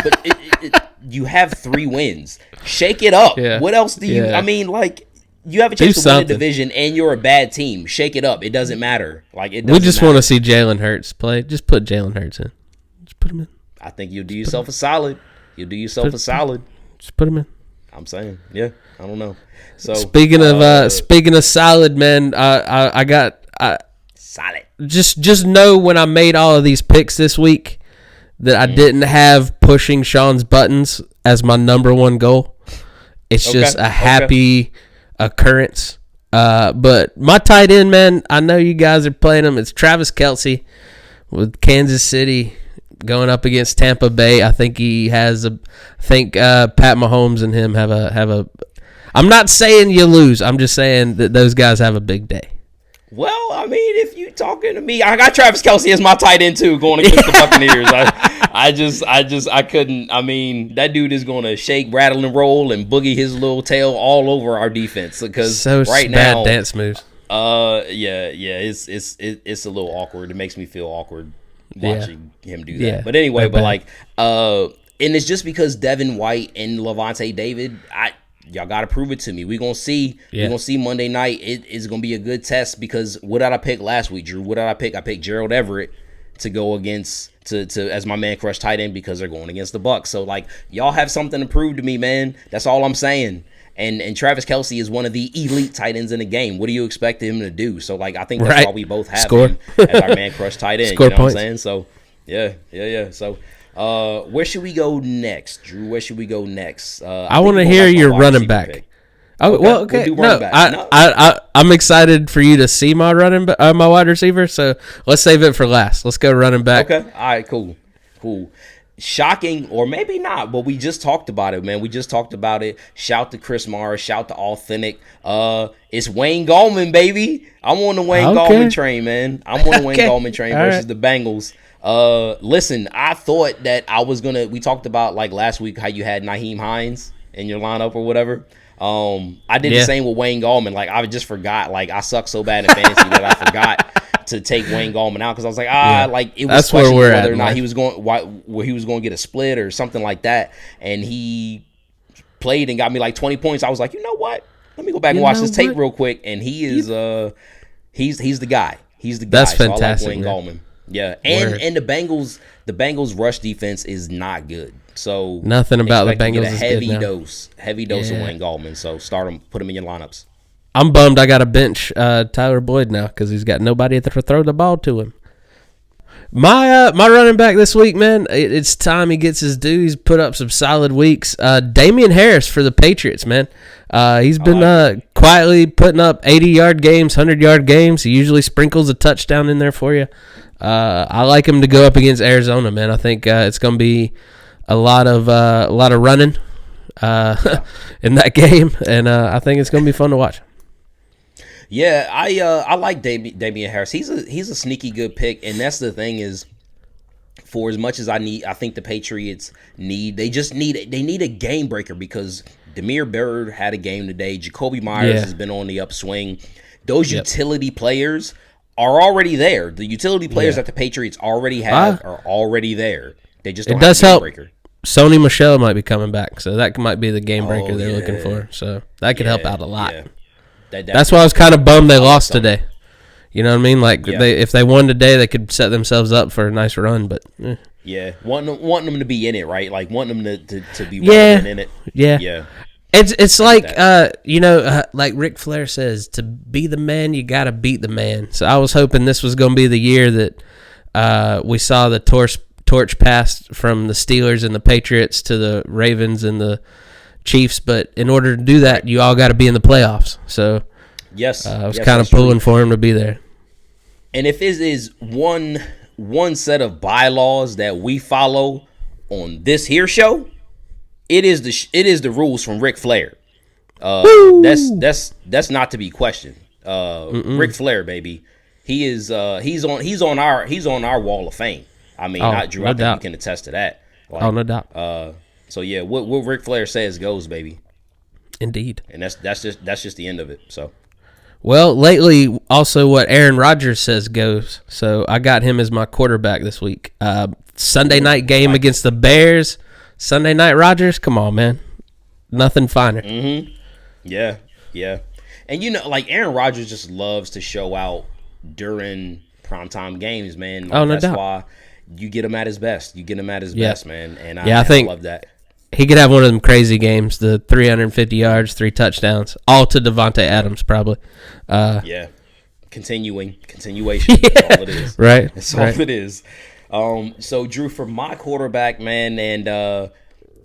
but you have 3 wins. Shake it up. Yeah. What else do you? I mean, like, you have a chance to win the division, and you're a bad team. Shake it up. It doesn't matter. Like, it doesn't. We just want to see Jalen Hurts play. Just put Jalen Hurts in. Just put him in. I think you'll do yourself a solid. Just put him in. I'm saying, yeah. I don't know. So speaking of solid, man, I got solid. Just know when I made all of these picks this week that I didn't have pushing Sean's buttons as my number one goal. It's just a happy occurrence. But my tight end, man, I know you guys are playing him. It's Travis Kelce with Kansas City going up against Tampa Bay. I think Pat Mahomes and him have a. I'm not saying you lose. I'm just saying that those guys have a big day. Well, I mean, if you talking to me, I got Travis Kelce as my tight end too, going against the Buccaneers. I couldn't. I mean, that dude is going to shake, rattle, and roll, and boogie his little tail all over our defense because right now, dance moves. It's a little awkward. It makes me feel awkward. watching him do that. Yeah, But anyway, they're but bad. like, and it's just because Devin White and Levante David, y'all got to prove it to me. We're going to see. Yeah. We're going to see Monday night. It is going to be a good test because what did I pick last week, Drew? What did I pick? I picked Gerald Everett to go against to as my man crush tight end because they're going against the Bucs. So like, y'all have something to prove to me, man. That's all I'm saying. And Travis Kelce is one of the elite tight ends in the game. What do you expect him to do? So like, I think that's why we both have him as our man crush tight end. Score you know points. what I'm saying? So yeah. So where should we go next, Drew? Where should we go next? I want to hear your running back. Pick. Oh, Okay, well, we'll okay. do No, running back. I'm excited for you to see my my wide receiver. So let's save it for last. Let's go running back. Okay. All right. Cool. Shocking, or maybe not, but we just talked about it, man. We just talked about it. Shout to Chris Marra. Shout to Awthentik. It's Wayne Gallman, baby. I'm on the Wayne Gallman train, man. I'm on the Wayne Gallman train versus the Bengals. Listen, I thought that I was gonna. We talked about like last week how you had Nyheim Hines in your lineup or whatever. I did the same with Wayne Gallman. Like I just forgot. Like I suck so bad in fantasy that I forgot to take Wayne Gallman out because I was like, like it was questionable whether or not he was going, where he was going to get a split or something like that, and he played and got me like 20 points. I was like, you know what? Let me go back and watch this tape real quick, and he is he's the guy. He's the guy. That's fantastic. I like Wayne Gallman. Yeah, and the Bengals rush defense is not good. So nothing about the Bengals is heavy good now. heavy dose of Wayne Gallman. So start him, put him in your lineups. I'm bummed I got to bench Tyler Boyd now because he's got nobody to throw the ball to him. My running back this week, man, it's time he gets his due. He's put up some solid weeks. Damian Harris for the Patriots, man. He's been quietly putting up 80-yard games, 100-yard games. He usually sprinkles a touchdown in there for you. I like him to go up against Arizona, man. I think it's going to be a lot of running in that game, and I think it's going to be fun to watch. Yeah, I like Damian Harris. He's a sneaky good pick, and that's the thing is, for as much as I think the Patriots need a game breaker because Damiere Byrd had a game today. Jacoby Myers has been on the upswing. Those utility players are already there. The utility players that the Patriots already have are already there. They just don't have a game breaker. Sony Michel might be coming back, so that might be the game breaker they're looking for. So that could help out a lot. Yeah. That's why I was kind of bummed they lost today. You know what I mean? Like if they won today, they could set themselves up for a nice run. But yeah, wanting them to be in it, right? Like wanting them to be in it. Yeah. It's like like Ric Flair says, to be the man, you got to beat the man. So I was hoping this was going to be the year that we saw the torch passed from the Steelers and the Patriots to the Ravens and the Chiefs, but in order to do that, you all got to be in the playoffs. So, I was kind of pulling for him to be there. And if it is one set of bylaws that we follow on this here show, it is the rules from Ric Flair. That's not to be questioned. Ric Flair, baby, he's on our wall of fame. I mean, Drew, I think you can attest to that. Like, no doubt. So yeah, what Ric Flair says goes, baby. Indeed. And that's just the end of it. So, well, lately also what Aaron Rodgers says goes. So I got him as my quarterback this week. Sunday night game against the Bears. Sunday night Rodgers, come on, man, nothing finer. Yeah. And like Aaron Rodgers just loves to show out during primetime games, man. Like, no doubt. Why you get him at his best. You get him at his best, man. And I think love that. He could have one of them crazy games, the 350 yards, 3 touchdowns, all to Devontae Adams probably. Continuation. That's all it is. Right. That's all it is. So Drew, for my quarterback, man, and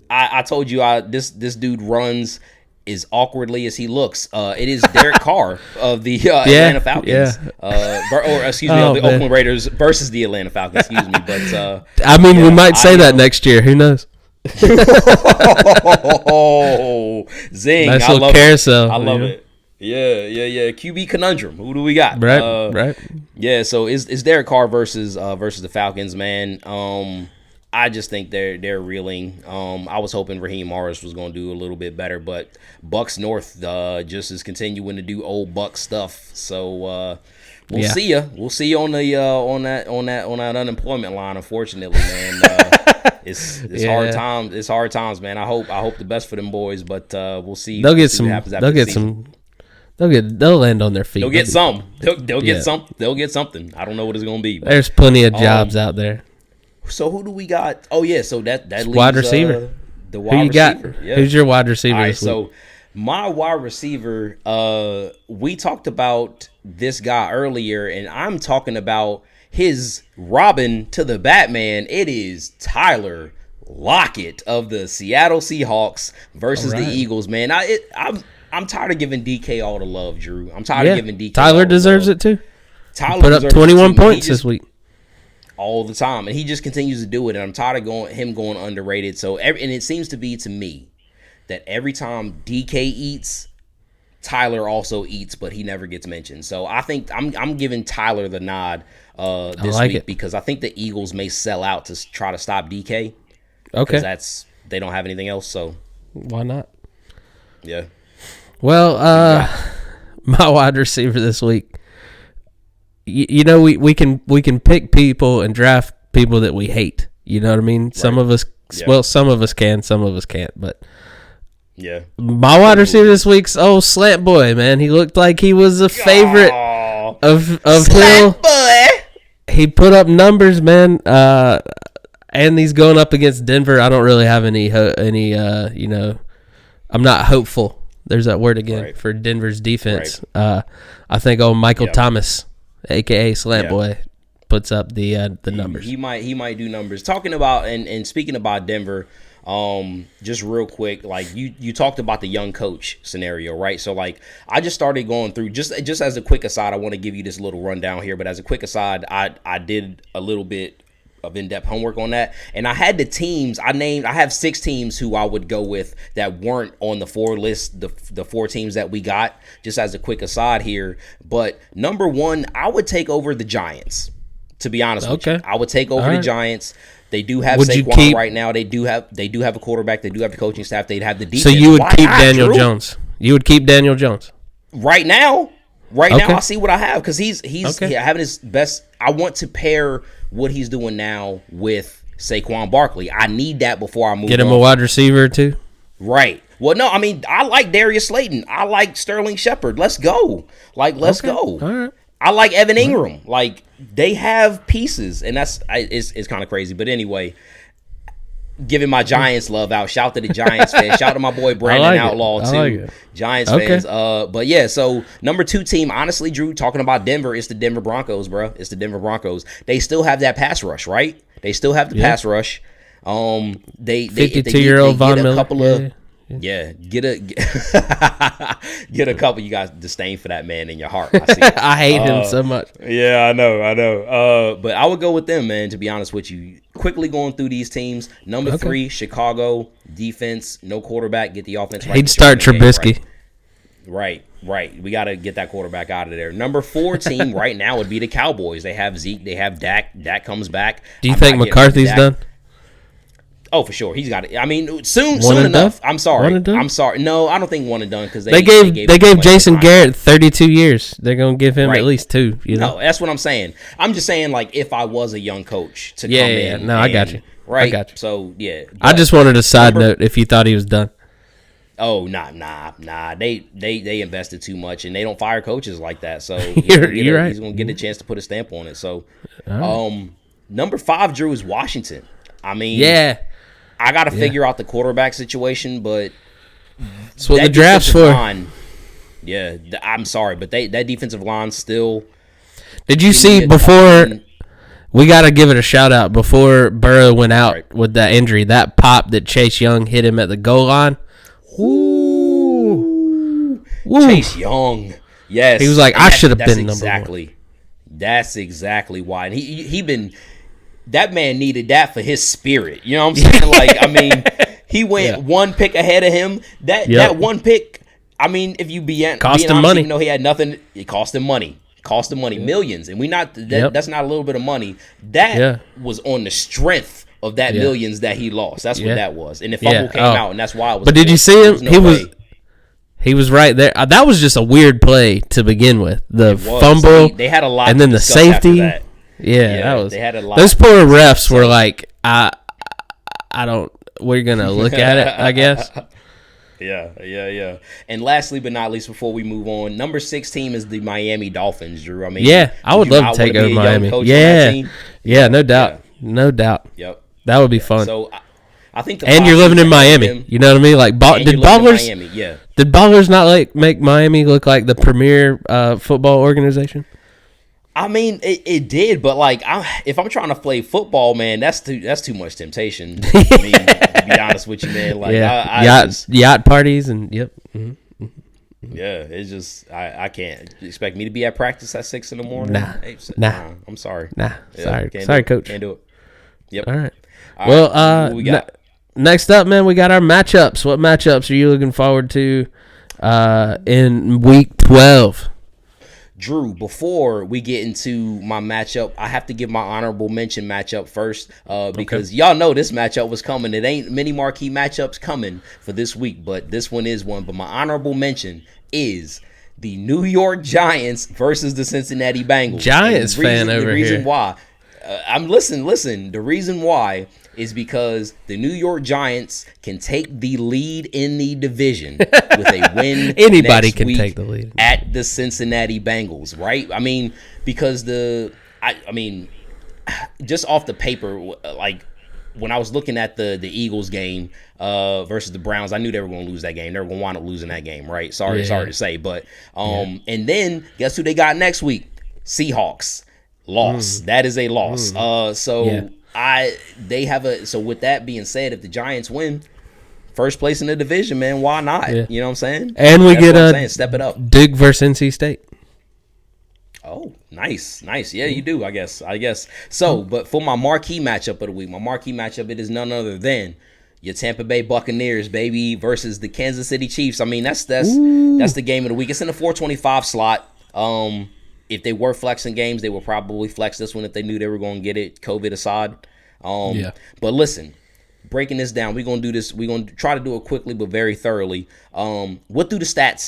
I told you this dude runs as awkwardly as he looks. It is Derek Carr of the Atlanta Falcons. The Oakland Raiders versus the Atlanta Falcons. Excuse me, but we might say that next year. Who knows? Zing! Nice little carousel. I love it. Yeah. QB conundrum. Who do we got? Right. Yeah. So it's Derek Carr versus the Falcons, man. I just think they're reeling. I was hoping Raheem Morris was going to do a little bit better, but Bucks North just is continuing to do old Buck stuff. So We'll see you. We'll see you on the on that unemployment line. Unfortunately, man, it's hard times. It's hard times, man. I hope the best for them boys, but we'll see. They'll get see some. What happens after They'll the get season. some. They'll land on their feet. They'll get some. They'll get some. They'll get something. I don't know what it's gonna be. There's plenty of jobs out there. So who do we got? Oh yeah, so that leaves wide receiver. The wide receiver. Got? Yeah. Who's your wide receiver? All right, this week? so my wide receiver. We talked about this guy earlier, and I'm talking about his Robin to the Batman. It is Tyler Lockett of the Seattle Seahawks versus the Eagles. Man, I'm tired of giving DK all the love, Drew. I'm tired of giving DK. Tyler deserves it too. Tyler put up 21 points this week. All the time, and he just continues to do it, and I'm tired of him going underrated. So and it seems to be to me that every time DK eats, Tyler also eats, but he never gets mentioned. So I think I'm giving Tyler the nod this week because I think the Eagles may sell out to try to stop DK. Okay, they don't have anything else, so why not? Yeah. Well, my wide receiver this week. You know, we can pick people and draft people that we hate. You know what I mean? Right. Some of us, some of us can, some of us can't. But yeah, my wide receiver this week's Slant Boy, man. He looked like he was a favorite of Hill. Boy. He put up numbers, man. And he's going up against Denver. I don't really have any. I'm not hopeful. There's that word again for Denver's defense. Right. I think Michael Thomas, a.k.a. Slant Boy, puts up the numbers. He might do numbers. Talking about and speaking about Denver, just real quick, like you talked about the young coach scenario, right? So like I just started going through just as a quick aside. I want to give you this little rundown here, but as a quick aside, I did a little bit of in-depth homework on that, and I had the teams I have 6 teams who I would go with that weren't on the 4 list, the 4 teams that we got, just as a quick aside here. But number 1, I would take over the Giants, to be honest with you. I would take over the Giants. They do have Saquon right now. They do have a quarterback. They do have the coaching staff. They'd have the defense. So you would keep Daniel Jones. You would keep Daniel Jones right now. Now, I'll see what I have because he's having his best. I want to pair what he's doing now with Saquon Barkley. I need that before I move on. Get him a wide receiver too. Right. Well, no, I mean, I like Darius Slayton. I like Sterling Shepard. Let's go. Let's go. All right. I like Evan Ingram. Like, they have pieces, and it's kind of crazy. But anyway, giving my Giants love out. Shout to the Giants fans. Shout to my boy Brandon Outlaw too. Giants fans. But yeah, so number 2 team, honestly, Drew, talking about Denver, it's the Denver Broncos, bro. It's the Denver Broncos. They still have that pass rush, right? They still have the pass rush. They 52-year-old Von Miller. Get a couple. You got disdain for that man in your heart. I see. I hate him so much. Yeah, I know. But I would go with them, man, to be honest with you. Quickly going through these teams. Number 3, Chicago, defense, no quarterback, get the offense right. He'd start Trubisky. Right. We got to get that quarterback out of there. Number 4 team right now would be the Cowboys. They have Zeke. They have Dak. Dak comes back. Do you think McCarthy's done? Oh, for sure. He's got it. I mean, soon enough. I'm sorry. No, I don't think one and done because they gave Jason Garrett 32 years. They're gonna give him at least 2. You know? No, that's what I'm saying. I'm just saying, like, if I was a young coach to come in. No, I got you. Right. I got you. So yeah. I just wanted a side note if you thought he was done. Oh, nah. They invested too much, and they don't fire coaches like that. So you're right. He's gonna get a chance to put a stamp on it. So, number 5, Drew, is Washington. I mean, I got to figure out the quarterback situation, but that's what the draft's for. I'm sorry, but that defensive line still. Did you see before? We got to give it a shout out before Burrow went out with that injury. That pop that Chase Young hit him at the goal line. Ooh. Chase Young, yes, he was like, I should have been number 1. That's exactly why. And he been. That man needed that for his spirit. You know what I'm saying? Like, I mean, he went 1 pick ahead of him. That 1 pick, I mean, if you cost him money. Even though he had nothing, it cost him money. Millions. And that's not a little bit of money. That was on the strength of that millions that he lost. That's what that was. And the fumble came out, and that's why it was. But did you see him? He was right there. That was just a weird play to begin with. The fumble, they had a lot, and then the safety. That. Yeah, that was. They had a lot. Those poor refs were like, I don't. We're gonna look at it, I guess. Yeah. And lastly, but not least, before we move on, number 6 team is the Miami Dolphins. Drew, I mean, yeah, I would love to take over Miami. Yeah, no doubt, no doubt. Yep, that would be fun. So I think, and you're living in Miami. You know what I mean? Like, did Ballers? Yeah. Did Ballers not make Miami look like the premier football organization? I mean, it did, but like, if I'm trying to play football, man, that's too much temptation. I mean, to be honest with you, man, like, yacht parties and yep. Mm-hmm. Yeah, it's just I can't expect me to be at practice at 6 in the morning. Nah. I'm sorry. Sorry, coach. Can't do it. Yep. All right. Well, what we got? Next up, man, we got our matchups. What matchups are you looking forward to in Week 12? Drew, before we get into my matchup, I have to give my honorable mention matchup first because y'all know this matchup was coming. It ain't many marquee matchups coming for this week, but this one is one. But my honorable mention is the New York Giants versus the Cincinnati Bengals. Giants fan over here. The reason why, listen. The reason why is because the New York Giants can take the lead in the division with a win. Anybody can take the lead at the Cincinnati Bengals, right? I mean, because just off the paper, like when I was looking at the Eagles game versus the Browns, I knew they were going to lose that game. They were going to wind up losing that game, right? Sorry to say, but and then guess who they got next week? Seahawks. Loss. That is a loss. So with that being said, if the Giants win, first place in the division, man, why not? Yeah. You know what I'm saying? And we get step it up. Duke versus NC State. Oh, nice. Yeah, you do, I guess. So, but for my marquee matchup of the week, it is none other than your Tampa Bay Buccaneers, baby, versus the Kansas City Chiefs. I mean, that's the game of the week. It's in the 425 slot. If they were flexing games, they would probably flex this one if they knew they were going to get it, COVID aside. But listen, breaking this down, we're going to do this. We're going to try to do it quickly but very thoroughly. What do the stats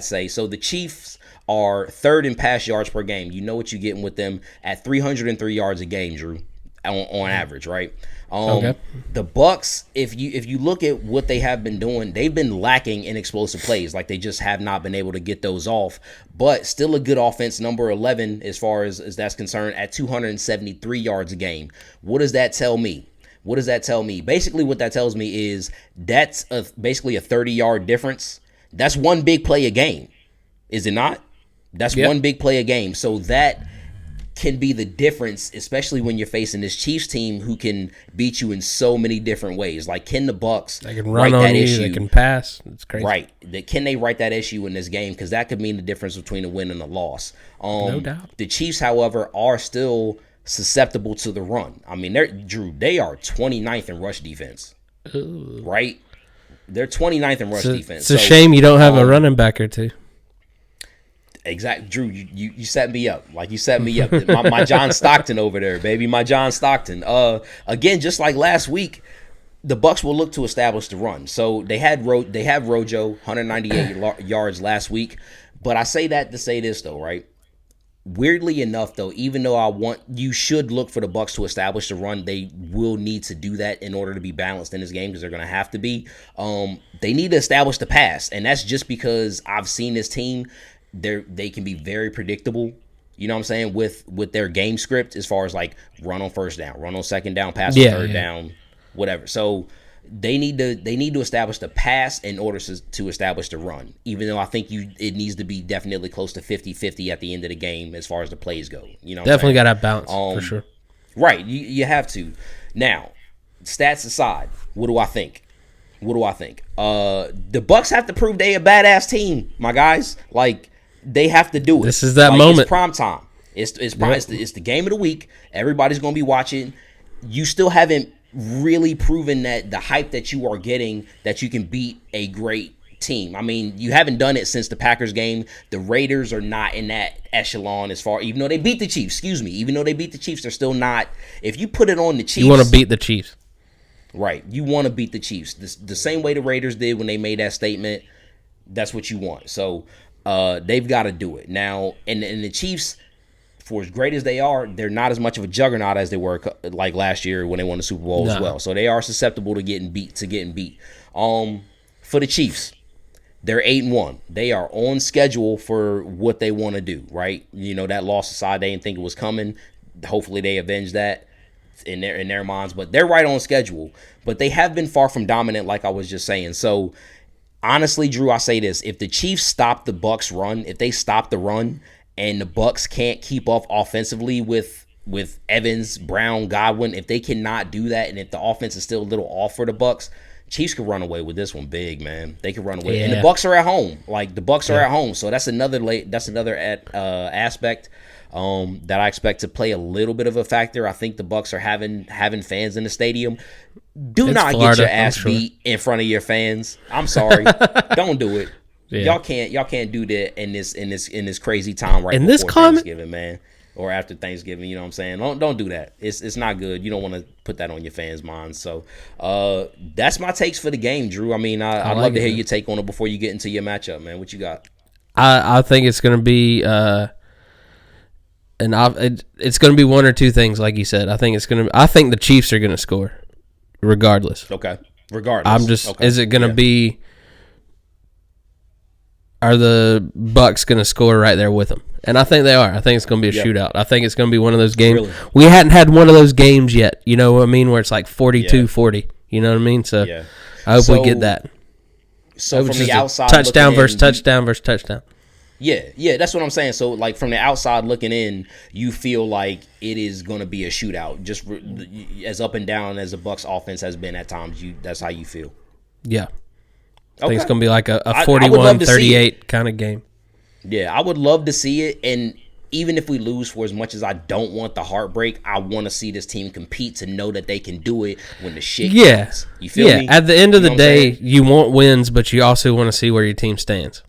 say? So the Chiefs are 3rd in pass yards per game. You know what you're getting with them at 303 yards a game, Drew, on average, right? The Bucks, if you look at what they have been doing, they've been lacking in explosive plays. Like, they just have not been able to get those off. But still a good offense, number 11 as far as that's concerned, at 273 yards a game. What does that tell me? Basically, what that tells me is that's basically a 30-yard difference. That's one big play a game, is it not? That's one big play a game. So that can be the difference, especially when you're facing this Chiefs team who can beat you in so many different ways. Like, can the Bucks they can run on you, they can pass. It's crazy. Right. Can they write that issue in this game? Because that could mean the difference between a win and a loss. No doubt. The Chiefs, however, are still susceptible to the run. I mean, they are 29th in rush defense. Ooh. Right? They're 29th in rush defense. It's a shame you don't have a running back or two. Exactly, Drew. You set me up. Like, you set me up. My John Stockton over there, baby. My John Stockton. Again, just like last week, the Bucks will look to establish the run. So they have Rojo 198 yards last week. But I say that to say this though, right? Weirdly enough, though, even though you should look for the Bucks to establish the run, they will need to do that in order to be balanced in this game because they're going to have to be. They need to establish the pass, and that's just because I've seen this team. They can be very predictable, you know what I'm saying, with their game script as far as like run on first down, run on second down, pass on third down, whatever. So they need to establish the pass in order to establish the run, even though I think it needs to be definitely close to 50-50 at the end of the game as far as the plays go. You know, definitely got to have balance for sure. Right, you have to. Now, stats aside, what do I think? The Bucks have to prove they a badass team, my guys. Like, they have to do it. This is that moment. It's prime time. It's the game of the week. Everybody's going to be watching. You still haven't really proven that the hype that you are getting, that you can beat a great team. I mean, you haven't done it since the Packers game. The Raiders are not in that echelon even though they beat the Chiefs. They're still not. If you put it on the Chiefs. You want to beat the Chiefs. Right. You want to beat the Chiefs. The same way the Raiders did when they made that statement. That's what you want. So they've got to do it now. And the Chiefs, for as great as they are, they're not as much of a juggernaut as they were like last year when they won the Super Bowl as well. So they are susceptible to getting beat. For the Chiefs, they're 8-1. They are on schedule for what they want to do, right? You know, that loss aside, they didn't think it was coming. Hopefully they avenge that in their minds, but they're right on schedule. But they have been far from dominant, like I was just saying. So honestly, Drew, I say this: if the Chiefs stop the Bucs run, if they stop the run, and the Bucs can't keep up offensively with Evans, Brown, Godwin, if they cannot do that, and if the offense is still a little off for the Bucs, Chiefs could run away with this one big, man. They could run away, and the Bucs are at home. Like the Bucs are at home, so that's another aspect that I expect to play a little bit of a factor. I think the Bucs are having fans in the stadium. Do not get your ass beat in front of your fans. I'm sorry, don't do it. Yeah. Y'all can't do that in this crazy time right before Thanksgiving, man, or after Thanksgiving. You know what I'm saying? Don't do that. It's not good. You don't want to put that on your fans' minds. So that's my takes for the game, Drew. I mean, I'd love to hear your take on it before you get into your matchup, man. What you got? I think it's going to be it's going to be one or two things, like you said. I think the Chiefs are going to score, regardless. Okay, regardless. Is it going to be? Are the Bucs going to score right there with them? And I think they are. I think it's going to be a shootout. I think it's going to be one of those games. Really? We hadn't had one of those games yet, you know what I mean, where it's like 42-40. You know what I mean? So I hope we get that. So from the outside, touchdown versus touchdown versus touchdown. Yeah, that's what I'm saying. So, like, from the outside looking in, you feel like it is going to be a shootout, just as up and down as the Bucs offense has been at times. That's how you feel. Yeah. I think it's going to be like a 41-38 kind of game. Yeah, I would love to see it. And even if we lose, for as much as I don't want the heartbreak, I want to see this team compete to know that they can do it when the shit comes. You feel me? At the end of the day, you want wins, but you also want to see where your team stands.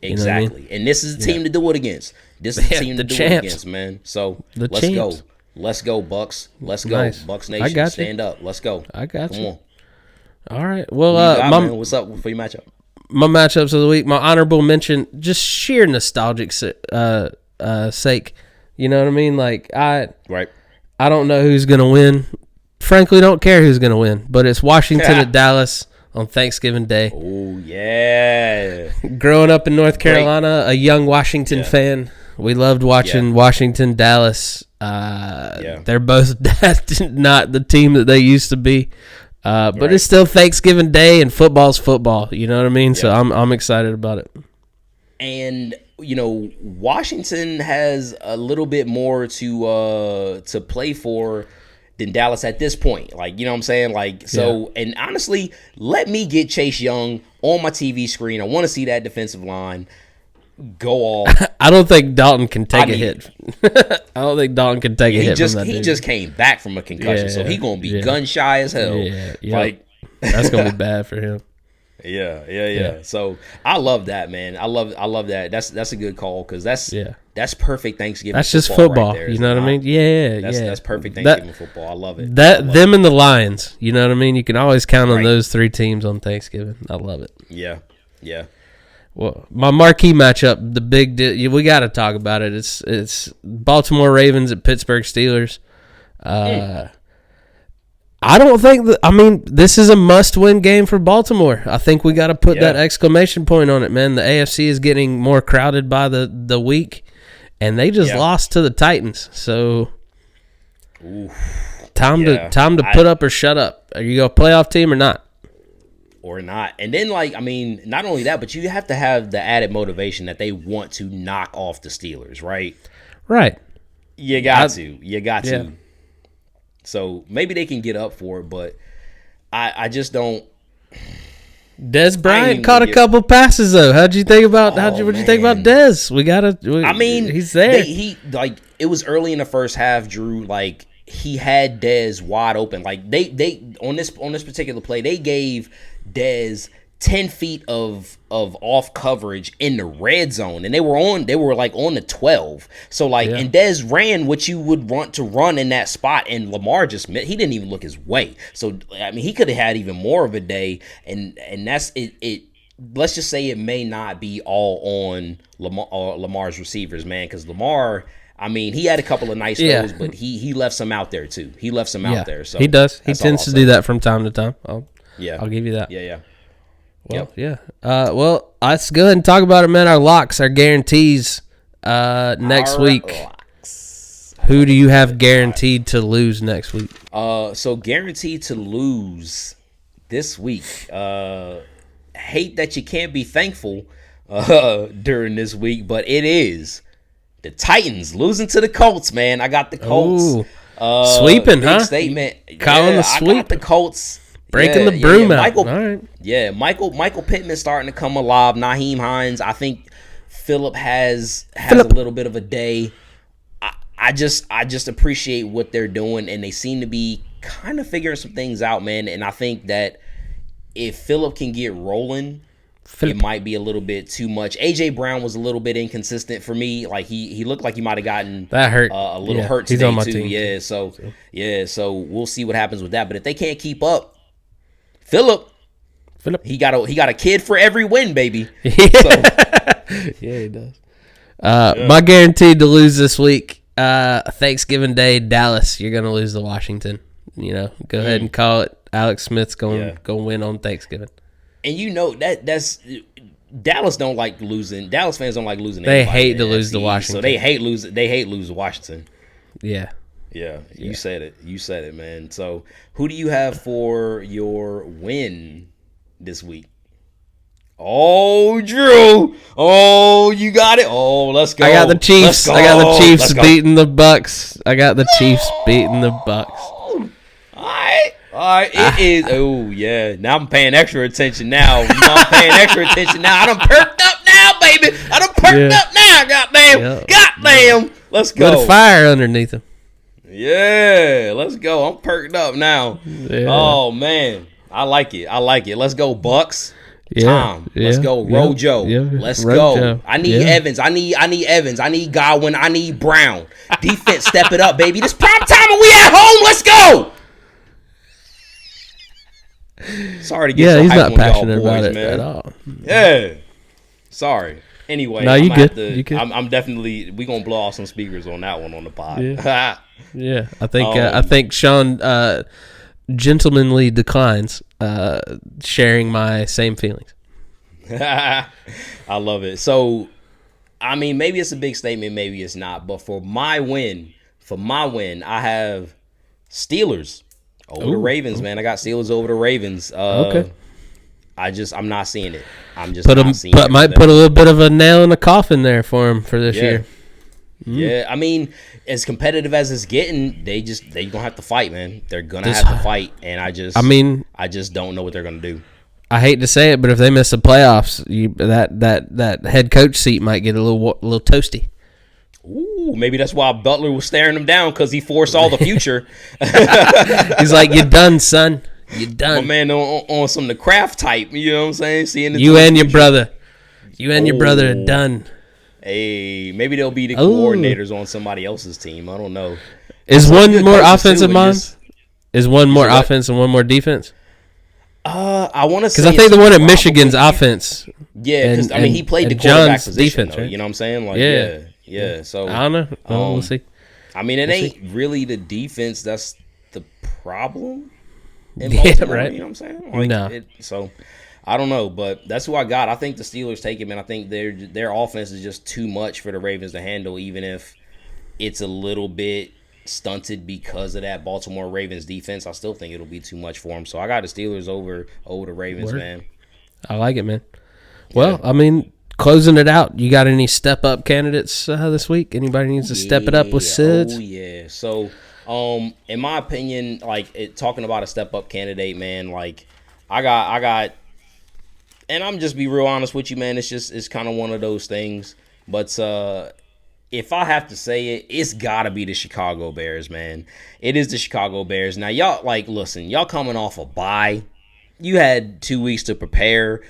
Exactly. You know what I mean? And this is the team to do it against. This is the team to do it against, man. So let's go. Let's go, Bucs. Let's go. Nice. Bucs Nation, stand up. Let's go. I got you. Come on. All right. Well, what's up for your matchup? My matchups of the week, my honorable mention, just sheer nostalgic sake. You know what I mean? Like I don't know who's gonna win. Frankly, don't care who's gonna win. But it's Washington at Dallas on Thanksgiving Day. Oh yeah. Growing up in North Carolina, a young Washington fan, we loved watching Washington, Dallas. They're both not the team that they used to be. But it's still Thanksgiving Day, and football's football. You know what I mean? Yeah. So I'm excited about it. And you know, Washington has a little bit more to play for than Dallas at this point. Like, you know what I'm saying? Like, so, and honestly, let me get Chase Young on my TV screen. I want to see that defensive line go off. I don't think Dalton can take a hit. I don't think Dalton can take a hit from that dude. He just came back from a concussion, so he's going to be gun shy as hell. Yeah. Like, that's going to be bad for him. Yeah. So I love that, man. I love that. That's a good call because that's perfect Thanksgiving. That's just football. Right there, you know what I mean? That's perfect Thanksgiving football. I love it. Them and the Lions. You know what I mean? You can always count on those three teams on Thanksgiving. I love it. Yeah. Well, my marquee matchup, the big deal, we got to talk about it. It's Baltimore Ravens at Pittsburgh Steelers. I don't think this is a must-win game for Baltimore. I think we got to put that exclamation point on it, man. The AFC is getting more crowded by the week, and they just lost to the Titans. So, time to put up or shut up. Are you a playoff team or not? Or not. And then, not only that, but you have to have the added motivation that they want to knock off the Steelers, right? Right. You got to. So maybe they can get up for it, but I just don't. Des Bryant caught a couple passes though. What'd you think about Des? He's there. It was early in the first half, Drew. Like, he had Dez wide open. Like, they on this particular play, they gave Dez 10 feet of off coverage in the red zone, and they were on the 12. So and Dez ran what you would want to run in that spot, and Lamar he didn't even look his way. So he could have had even more of a day, and that's it. let's just say it may not be all on Lamar's receivers, man, because Lamar, I mean, he had a couple of nice throws, but he left some out there too. He left some out there. So he does. He tends to do that from time to time. I'll give you that. Yeah. Well, well, let's go ahead and talk about it, man. Our locks, our guarantees next week. Who do you have guaranteed to lose next week? So guaranteed to lose this week. Hate that you can't be thankful during this week, but it is the Titans losing to the Colts, man. I got the Colts. Sweeping, huh? Statement. Calling the sweep. I got the Colts. Breaking the broom out. All right. Yeah, Michael Pittman's starting to come alive. Nyheim Hines. I think Phillip has a little bit of a day. I just appreciate what they're doing, and they seem to be kind of figuring some things out, man. And I think that if Phillip can get rolling, it might be a little bit too much. AJ Brown was a little bit inconsistent for me. Like he looked like he might have gotten that hurt a little hurt today too. So we'll see what happens with that. But if they can't keep up, Phillip, he got a kid for every win, baby. Yeah, he does. My guaranteed to lose this week. Thanksgiving Day, Dallas. You're gonna lose to Washington. Go ahead and call it. Alex Smith's going to win on Thanksgiving. And that's Dallas don't like losing. Dallas fans don't like losing. They hate to lose to Washington. So they hate losing to Washington. Yeah. You said it, man. So who do you have for your win this week? Oh, Drew. Oh, you got it. Oh, let's go. I got the Chiefs. Beating the Bucks. All right, it is. Oh, yeah. Now I'm paying extra attention now. I done perked up now, baby. Goddamn. Let's go. Put a fire underneath him. Yeah, let's go. I'm perked up now. Yeah. Oh, man. I like it. Let's go, Bucks. Tom. Let's go, Rojo. Let's go. I need Evans. I need Evans. I need Godwin. I need Brown. Defense, step it up, baby. This prime time and we at home. Let's go. Sorry to get so he's hyped not on passionate y'all boys, about it man. at all. Yeah. Sorry. Anyway, no, you good. I'm definitely we gonna blow off some speakers on that one on the pod. Yeah. I think Sean gentlemanly declines sharing my same feelings. I love it. So, I mean, maybe it's a big statement, maybe it's not. But for my win, I have Steelers over the Ravens, man. I got Steelers over the Ravens. Okay. I'm not seeing it. I'm just not seeing it. Might put a little bit of a nail in the coffin there for him for this year. Yeah, I mean, as competitive as it's getting, they gonna have to fight, man. They're gonna have to fight, and I just don't know what they're gonna do. I hate to say it, but if they miss the playoffs, that head coach seat might get a little toasty. Ooh, maybe that's why Butler was staring him down, because he foresaw the future. He's like, "You're done, son. You're done." My man on some the Kraft type. You know what I'm saying? Seeing you and your brother are done. Hey, maybe they'll be the coordinators on somebody else's team. I don't know. Is one more offensive mind? Is one more offense and one more defense? I want to say, because I think the one at Michigan's offense. Yeah, because I mean he played the quarterback John's position. Defense, right? You know what I'm saying? Like, yeah. So I don't know. We'll see. I mean, it ain't really the defense that's the problem in Baltimore. Right. You know what I'm saying? Like, no. So I don't know, but that's who I got. I think the Steelers take him, and I think their offense is just too much for the Ravens to handle, even if it's a little bit stunted because of that Baltimore Ravens defense. I still think it'll be too much for them. So I got the Steelers over the Ravens, man. I like it, man. Well, I mean, closing it out, you got any step-up candidates this week? Anybody needs to step it up with Suds? Oh, yeah. So, in my opinion, like, talking about a step-up candidate, man, like, I got, and I'm just be real honest with you, man, it's kind of one of those things, but if I have to say it, it's got to be the Chicago Bears, man. It is the Chicago Bears. Now, y'all, like, listen, y'all coming off a bye. You had 2 weeks to prepare.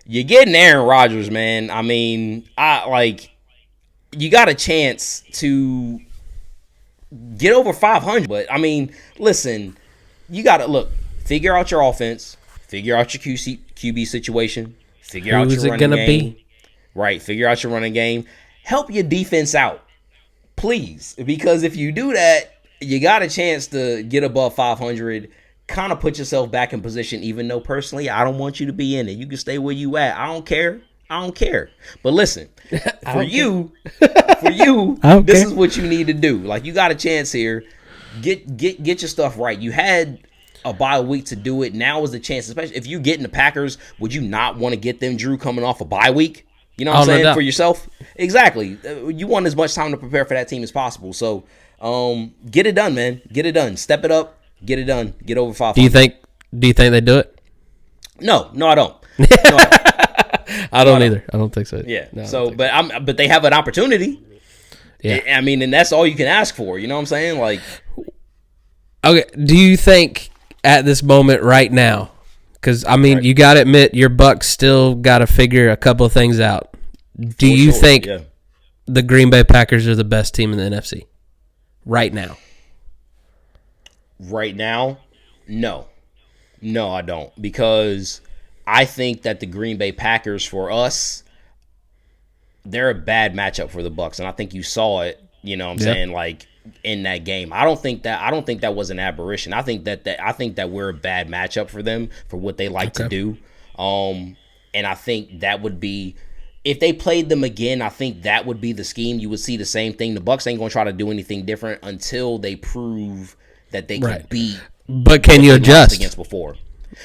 You're getting Aaron Rodgers, man. I mean, you got a chance to get over 500. But, I mean, listen, you got to, figure out your offense, figure out your QB situation, Figure out Who's your it running gonna game. be? Right. Figure out your running game. Help your defense out, please. Because if you do that, you got a chance to get above 500. Kind of put yourself back in position, even though personally I don't want you to be in it. You can stay where you at. I don't care. But listen, for you, this is what you need to do. Like, you got a chance here. Get your stuff right. You had a bye week to do it. Now is the chance, especially if you get in the Packers. Would you not want to get them, Drew, coming off a bye week? You know what I'm saying? No. For yourself? Exactly. You want as much time to prepare for that team as possible. So get it done, man. Get it done. Step it up. Get it done. Get over 500. Do you think they do it? No, I don't. I don't either. I don't think so. Yeah. No, but they have an opportunity. Yeah. I mean, and that's all you can ask for. You know what I'm saying? Like, okay. Do you think at this moment right now, because, I mean, you got to admit your Bucks still got to figure a couple of things out. Do you think the Green Bay Packers are the best team in the NFC right now? Right now, no. No, I don't. Because I think that the Green Bay Packers, for us, they're a bad matchup for the Bucks. And I think you saw it, you know what I'm saying, like, in that game. I don't think that was an aberration. I think that we're a bad matchup for them for what they like to do. And I think that would be, if they played them again, I think that would be the scheme. You would see the same thing. The Bucks ain't going to try to do anything different until they prove that they can beat. But can you adjust against before?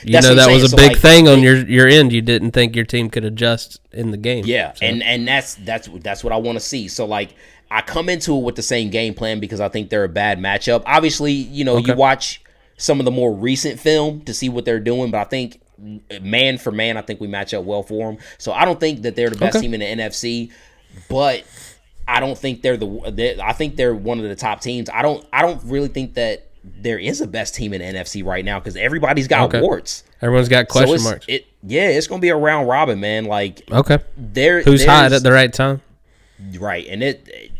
You know, that was a big thing on your end. You didn't think your team could adjust in the game. Yeah, so. and that's what I want to see. So, like, I come into it with the same game plan because I think they're a bad matchup. Obviously, you know, you watch some of the more recent film to see what they're doing, but I think man for man, I think we match up well for them. So I don't think that they're the best team in the NFC, but I don't think I think they're one of the top teams. I don't really think that there is a best team in the NFC right now because everybody's got warts. Everyone's got question marks. It's gonna be a round robin, man. Like, who's hot at the right time, right? And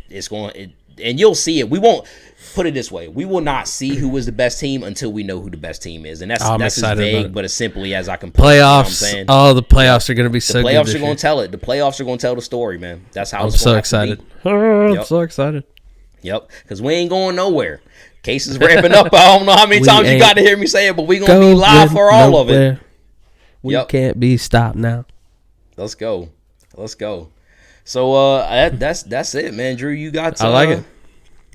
it's going, and you'll see it. We won't put it this way: we will not see who is the best team until we know who the best team is, and that's as vague but as simply as I can put playoffs. It, you know what I'm saying? The playoffs are going to be so good. The playoffs are going to tell it. The playoffs are going to tell the story, man. That's how I'm it's so excited. I'm so excited. Yep, because we ain't going nowhere. Case is ramping up. I don't know how many times you got to hear me say it, but we gonna be live for all of it. We can't be stopped now. Let's go. So that's it, man. Drew, you got. I like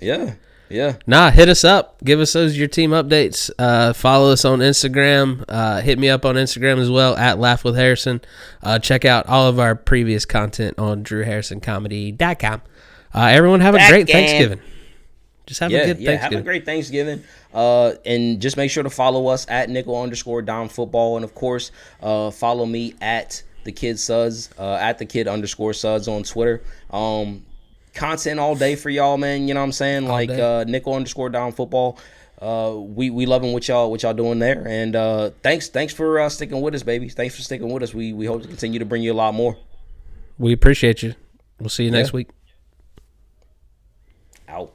it. Yeah. Nah, hit us up. Give us your team updates. Follow us on Instagram. Hit me up on Instagram as well at LaughWithHarrison. Check out all of our previous content on DrewHarrisonComedy.com. Everyone have a great Thanksgiving. Just have a good Thanksgiving. Have a great Thanksgiving. And just make sure to follow us at nickel_down_football. And, of course, follow me at the Kid Suds, at the Kid_Suds on Twitter. Content all day for y'all, man. You know what I'm saying? Like nickel_down_football. We loving what y'all doing there. And thanks for sticking with us, baby. Thanks for sticking with us. We hope to continue to bring you a lot more. We appreciate you. We'll see you next week. Out.